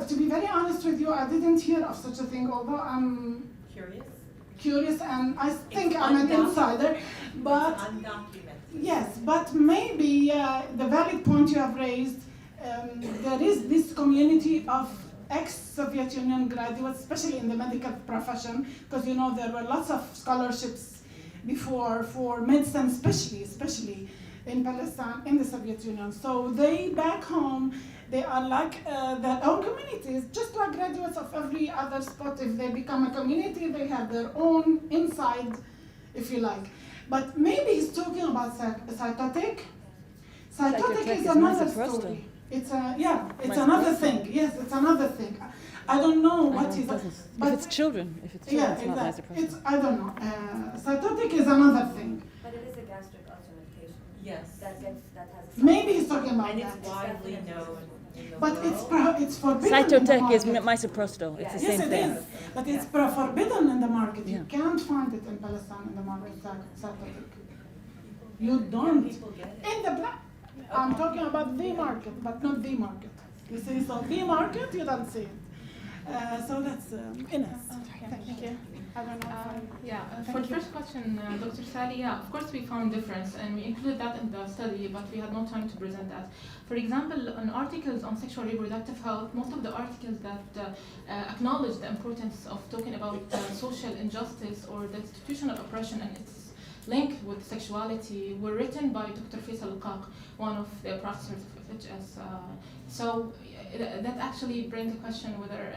Speaker 2: To be very honest with you, I didn't hear of such a thing, although I'm curious, and I think I'm an insider, but yes, but maybe the valid point you have raised, there is this community of ex-Soviet Union graduates, especially in the medical profession, because you know there were lots of scholarships before for medicine, especially in Palestine, in the Soviet Union. So they back home, they are like their own communities, just like graduates of every other spot. If they become a community, they have their own inside, if you like. But maybe he's talking about cytotic. Cytotic is another story. It's another thing. Yes, it's another thing. I don't know what is.
Speaker 3: If it's children, it's not
Speaker 2: exactly. I don't know. Cytotic is another thing.
Speaker 9: But it is a gastric ulcer medication.
Speaker 10: Yes.
Speaker 9: That has.
Speaker 2: Maybe he's talking about
Speaker 10: And
Speaker 2: that.
Speaker 10: it's widely known in the
Speaker 2: But
Speaker 10: world.
Speaker 2: it's forbidden. in the
Speaker 3: Cytotec is
Speaker 2: market.
Speaker 3: misoprostol. It's the
Speaker 2: Yes,
Speaker 3: same
Speaker 2: it
Speaker 3: thing.
Speaker 2: is. But it's forbidden in the market.
Speaker 3: Yeah.
Speaker 2: You can't find it in Palestine in the market. Cytotic. You don't.
Speaker 10: People get it.
Speaker 2: In the black. I'm talking about the market, but not the market. You see, so the market, you don't see it. So that's Ines. Thank you. I don't know.
Speaker 4: For the first question, Dr. Sally, of course we found difference, and we included that in the study, but we had no time to present that. For example, on articles on sexual reproductive health, most of the articles that acknowledge the importance of talking about social injustice or the institutional oppression and its link with sexuality were written by Dr. Faisal Al-Qaq, one of the professors of FHS. So that actually brings the question whether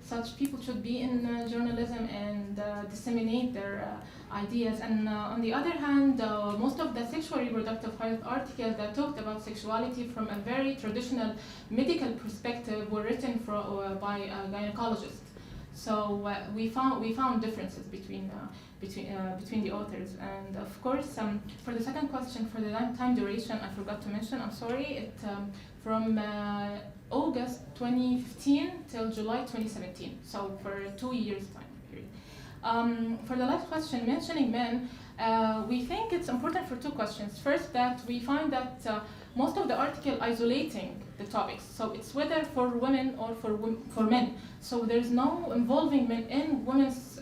Speaker 4: such people should be in journalism and disseminate their ideas. And on the other hand, most of the sexual reproductive health articles that talked about sexuality from a very traditional medical perspective were written by gynecologists. So we found differences between the authors. And of course, for the second question, for the time duration, I forgot to mention, I'm sorry, it from August 2015 till July 2017, so for 2 years time period. For the last question, mentioning men, we think it's important for two questions. First, that we find that most of the article isolating the topics, so it's whether for women or for men. So there's no involving men in women's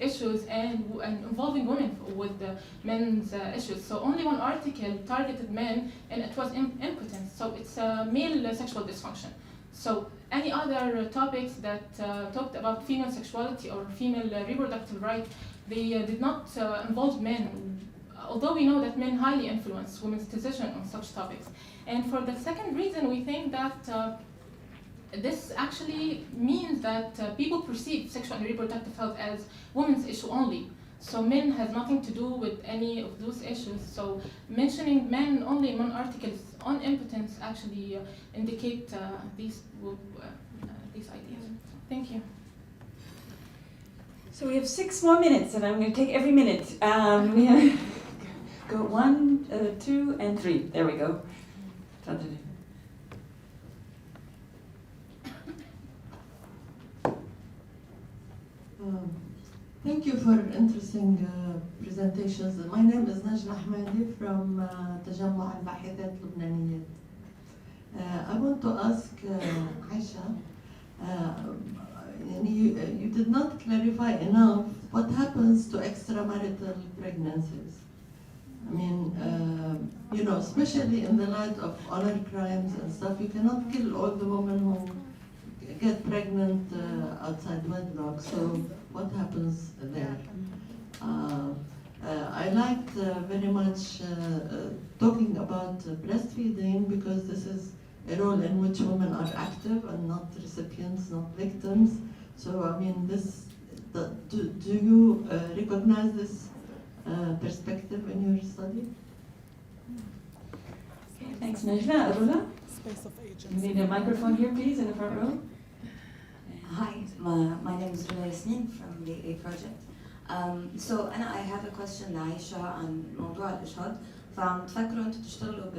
Speaker 4: issues and involving women with the men's issues. So only one article targeted men, and it was impotence. So it's male sexual dysfunction. So any other topics that talked about female sexuality or female reproductive right, they did not involve men, although we know that men highly influence women's decision on such topics. And for the second reason, we think that this actually means that people perceive sexual and reproductive health as women's issue only. So men has nothing to do with any of those issues. So mentioning men only in one article on impotence actually indicate these ideas. Thank you.
Speaker 1: So we have 6 more minutes, and I'm going to take every minute. We have go 1, 2, and 3. There we go.
Speaker 11: Thank you for interesting presentations. My name is Najla Ahmadi from تجمع الباحثات اللبنانيات. I want to ask Aisha, you did not clarify enough what happens to extramarital pregnancies. I mean, especially in the light of honor crimes and stuff, you cannot kill all the women who get pregnant outside wedlock. So what happens there? I I liked very much talking about breastfeeding, because this is a role in which women are active and not recipients, not victims. So I mean, do you recognize this perspective in your study?
Speaker 1: Okay, thanks, Najla. Arula?
Speaker 2: Space of agency.
Speaker 1: We need a microphone here, please, in the front row.
Speaker 12: Hi, my name is Rula Yasmin from the A Project. So I have a question لعايشة عن موضوع الإشهاض. فعم تفكروا أنتم تشتغلوا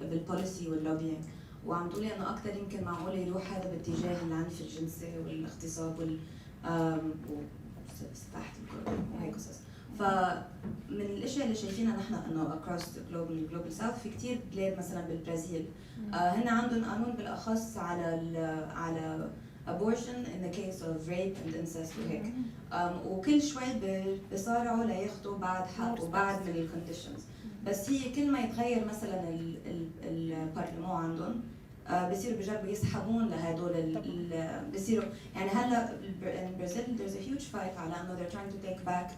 Speaker 12: بالبوليسي واللوبينج، وعم تقولي إنه أكثر يمكن معقول يروح هذا باتجاه العنف الجنسي والاغتصاب وسفاحة الكل وهيك قصص. فمن الاشياء اللي شايفينها نحن انه across the global south في كثير بلاد مثلا بالبرازيل هن عندهم قانون بالاخص على abortion in the case of rape and incest وهيك وكل شوي بيصارعوا لياخذوا بعد حق وبعد من الكونديشنز. بس هي كل ما يتغير مثلا البرلمان عندهم بصيروا بيجربوا يسحبون لهدول بصيروا يعني هلا in Brazil there's a huge fight على انه they're trying to take back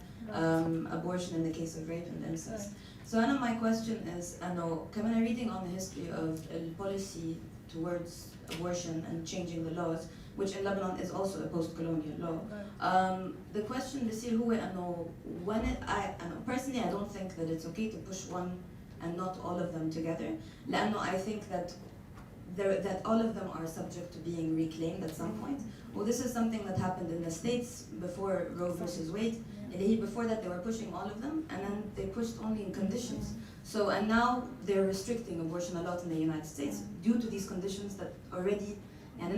Speaker 12: abortion in the case of rape and incest. So my question is, كمان reading on the history of the policy towards abortion and changing the laws, which in Lebanon is also a post-colonial law. The question بصير هو انه personally I don't think that it's okay to push one and not all of them together. لأنه I think that all of them are subject to being reclaimed at some point. Well, this is something that happened in the States before Roe versus Wade. Before that, they were pushing all of them, and then they pushed only in conditions. So, and now they're restricting abortion a lot in the United States due to these conditions that already, and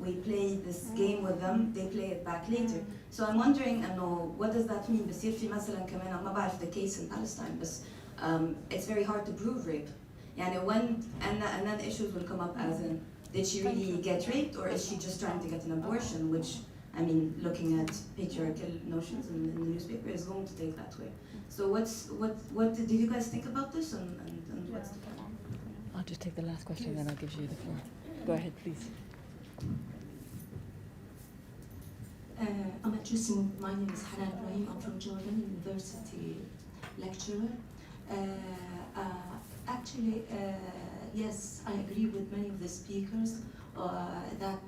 Speaker 12: we play this game with them, they play it back later. So I'm wondering, what does that mean? بصير في مثلا كمان ما بعرف the case in Palestine, but it's very hard to prove rape. And then issues will come up as in, did she really get raped, or is she just trying to get an abortion? Which, I mean, looking at patriarchal notions in the newspaper is going to take that way. So what did you guys think about this, and what's the plan?
Speaker 3: I'll just take the last question, then I'll give you the floor. Go ahead, please.
Speaker 13: I'm addressing, my name is Hanan Ibrahim, I'm from Jordan University lecturer. Actually, yes, I agree with many of the speakers that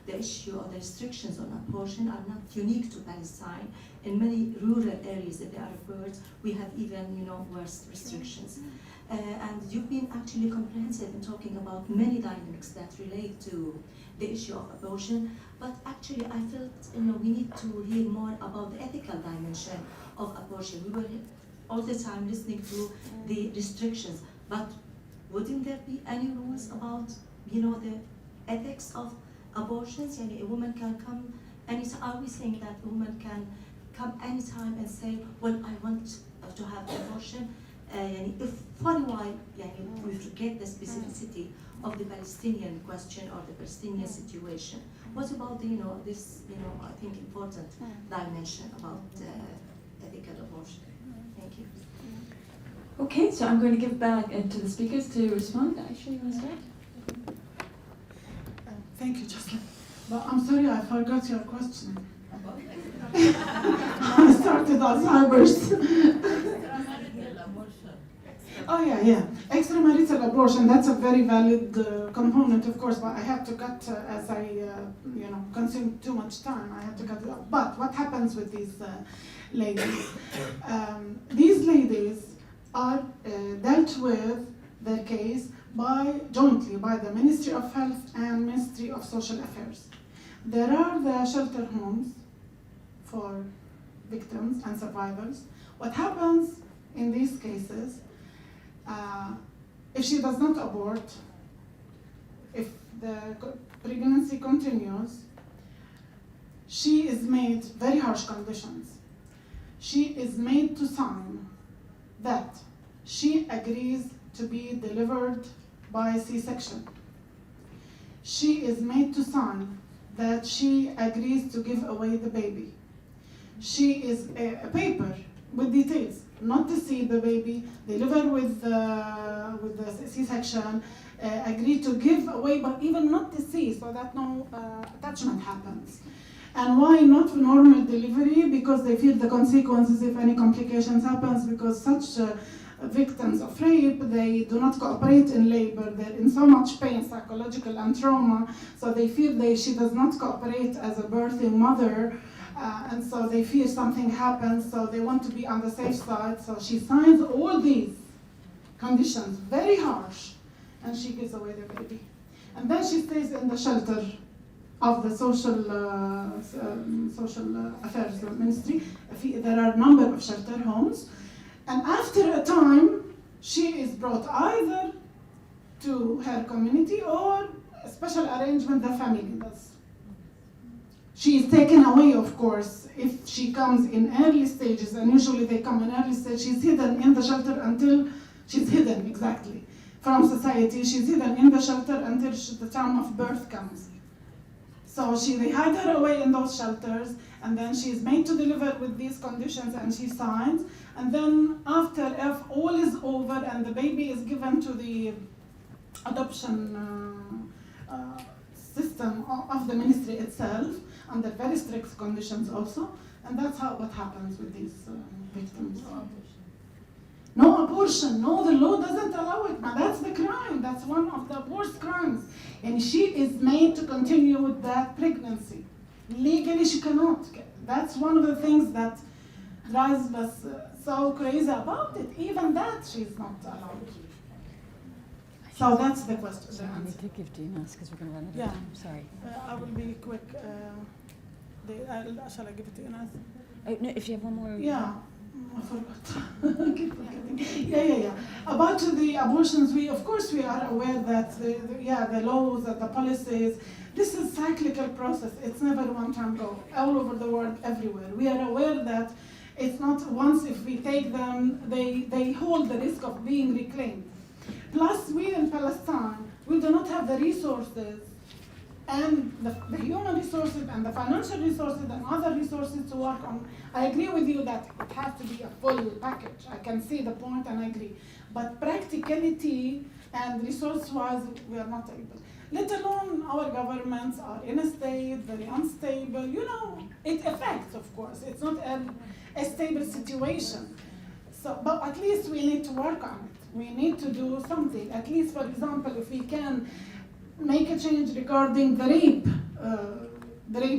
Speaker 13: the issue of the restrictions on abortion are not unique to Palestine. In many rural areas that they are referred, we have even worse restrictions. And you've been actually comprehensive in talking about many dynamics that relate to the issue of abortion. But actually, I felt we need to hear more about the ethical dimension of abortion. We were all the time listening to the restrictions, but wouldn't there be any rules about, the ethics of abortions? A woman can come anytime. Are we saying that a woman can come anytime and say, well, I want to have abortion? If for a while, we forget the specificity of the Palestinian question or the Palestinian situation. What about this, I think important dimension about ethical abortion? Thank you.
Speaker 1: Okay, so I'm going to give back to the speakers to respond. Aisha, you want to start?
Speaker 2: Thank you, Jocelyn. But I'm sorry, I forgot your question. I started Alzheimer's. Oh yeah. Extramarital abortion, that's a very valid component, of course, but I have to cut, as I consume too much time, I have to cut it off. But what happens with these ladies? These ladies are dealt with their case jointly by the Ministry of Health and Ministry of Social Affairs. There are the shelter homes for victims and survivors. What happens in these cases, if she does not abort, if the pregnancy continues, she is made very harsh conditions. She is made to sign that she agrees to be delivered by C-section. She is made to sign that she agrees to give away the baby. She is a paper with details, not to see the baby, deliver with the C-section, agree to give away, but even not to see, so that no attachment happens. And why not normal delivery? Because they fear the consequences if any complications happens, because such victims of rape, they do not cooperate in labor. They're in so much pain, psychological and trauma, so they fear she does not cooperate as a birthing mother, and so they fear something happens, so they want to be on the safe side. So she signs all these conditions, very harsh, and she gives away the baby. And then she stays in the shelter of the social affairs ministry. There are a number of shelter homes. And after a time, she is brought either to her community or a special arrangement the family does. She is taken away, of course, if she comes in early stages, and usually they come in early stage. She's hidden in the shelter until she's hidden, exactly, from society. She's hidden in the shelter until the time of birth comes. So they hide her away in those shelters, and then she's made to deliver with these conditions, and she signs. And then after, if all is over and the baby is given to the adoption system of the ministry itself, under very strict conditions also, and that's what happens with these victims. No abortion, no, the law doesn't allow it. Now that's the crime, that's one of the worst crimes. And she is made to continue with that pregnancy. Legally she cannot. That's one of the things that drives us so crazy about it. Even that she's not allowed. So that's the question.
Speaker 3: So I need to give Dinas because we're going to run out of
Speaker 2: Yeah.
Speaker 3: time. Sorry.
Speaker 2: I will be quick. Shall I give it to Ines?
Speaker 3: No, if you have one more.
Speaker 2: Yeah, I forgot. Keep forgetting. Yeah. About the abortions, we are aware that the laws and the policies, this is cyclical process. It's never one time go. All over the world, everywhere. We are aware that it's not once if we take them, they hold the risk of being reclaimed. Plus, we in Palestine, we do not have the resources and the human resources and the financial resources and other resources to work on. I agree with you that it has to be a full package. I can see the point and I agree. But practicality and resource-wise, we are not able. Let alone our governments are in a state, very unstable. It affects, of course. It's not a stable situation. So, but at least we need to work on it. We need to do something. At least, for example, if we can make a change regarding the rape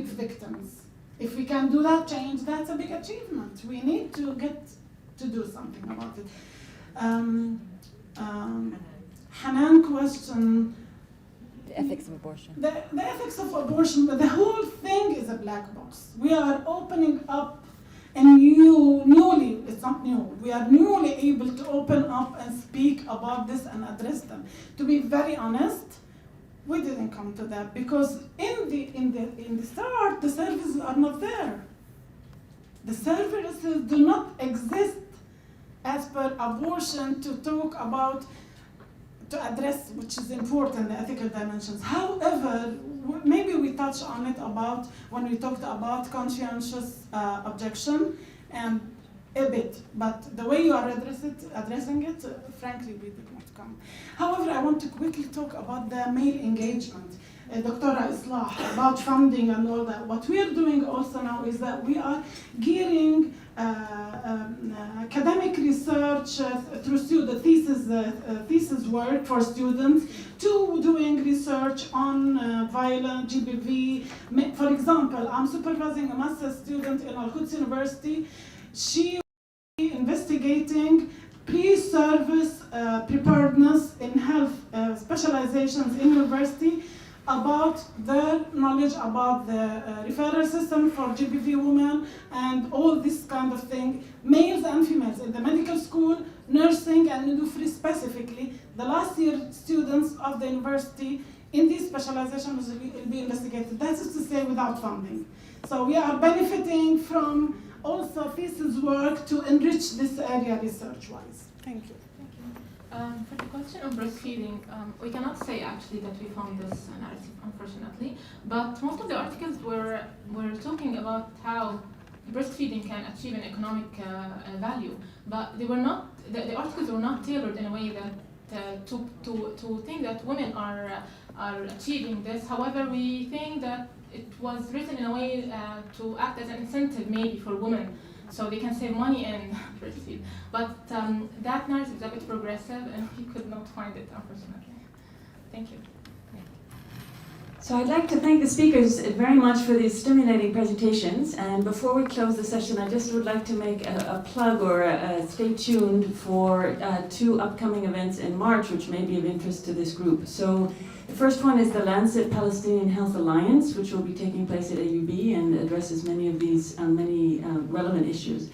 Speaker 2: victims. If we can do that change, that's a big achievement. We need to get to do something about it. Hanan question.
Speaker 3: The ethics of abortion.
Speaker 2: The ethics of abortion, but the whole thing is a black box. We are opening up and it's not new, we are newly able to open up and speak about this and address them. To be very honest, we didn't come to that because in the start, the services are not there. The services do not exist as per abortion to talk about, to address, which is important, the ethical dimensions. However, maybe we touch on it about when we talked about conscientious objection and a bit, but the way you are addressing it, frankly, we did not come. However, I want to quickly talk about the male engagement. Dr. Islah, about funding and all that. What we are doing also now is that we are gearing academic research through the thesis work for students to doing research on violent GBV. For example, I'm supervising a master's student in Al-Quds University. She is investigating pre-service preparedness in health specializations in university about their knowledge about the referral system for GBV women and all this kind of thing, males and females in the medical school, nursing and midwifery specifically. The last year students of the university in these specializations will be investigated. That is to say without funding. So we are benefiting from also thesis work to enrich this area research-wise. Thank you.
Speaker 4: For the question of breastfeeding, we cannot say actually that we found this narrative, unfortunately, but most of the articles were talking about how breastfeeding can achieve an economic value, but they were not. The articles were not tailored in a way that to think that women are achieving this. However, we think that it was written in a way to act as an incentive maybe for women, so they can save money and breastfeed. But that narrative is a bit progressive, and we could not find it, unfortunately. Thank you.
Speaker 1: So I'd like to thank the speakers very much for these stimulating presentations. And before we close the session, I just would like to make a plug or stay tuned for 2 upcoming events in March, which may be of interest to this group. So the first one is the Lancet Palestinian Health Alliance, which will be taking place at AUB and addresses many of these relevant issues.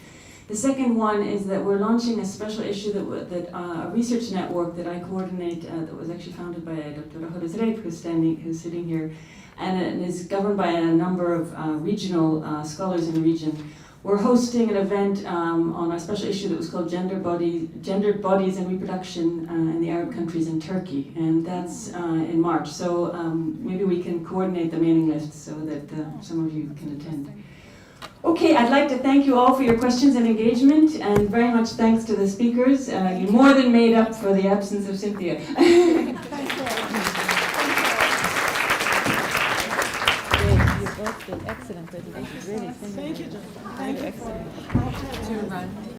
Speaker 1: The second one is that we're launching a special issue that a research network that I coordinate that was actually founded by Dr. Rahul Zreik, who's sitting here, and is governed by a number of regional scholars in the region. We're hosting an event on a special issue that was called Gendered Bodies and Reproduction in the Arab countries in Turkey, and that's in March. So maybe we can coordinate the mailing list so that some of you can attend. Okay, I'd like to thank you all for your questions and engagement, and very much thanks to the speakers. You more than made up for the absence of Cynthia.
Speaker 3: You've both been excellent presentations, really.
Speaker 2: Thank you, John.
Speaker 3: Excellent. To run.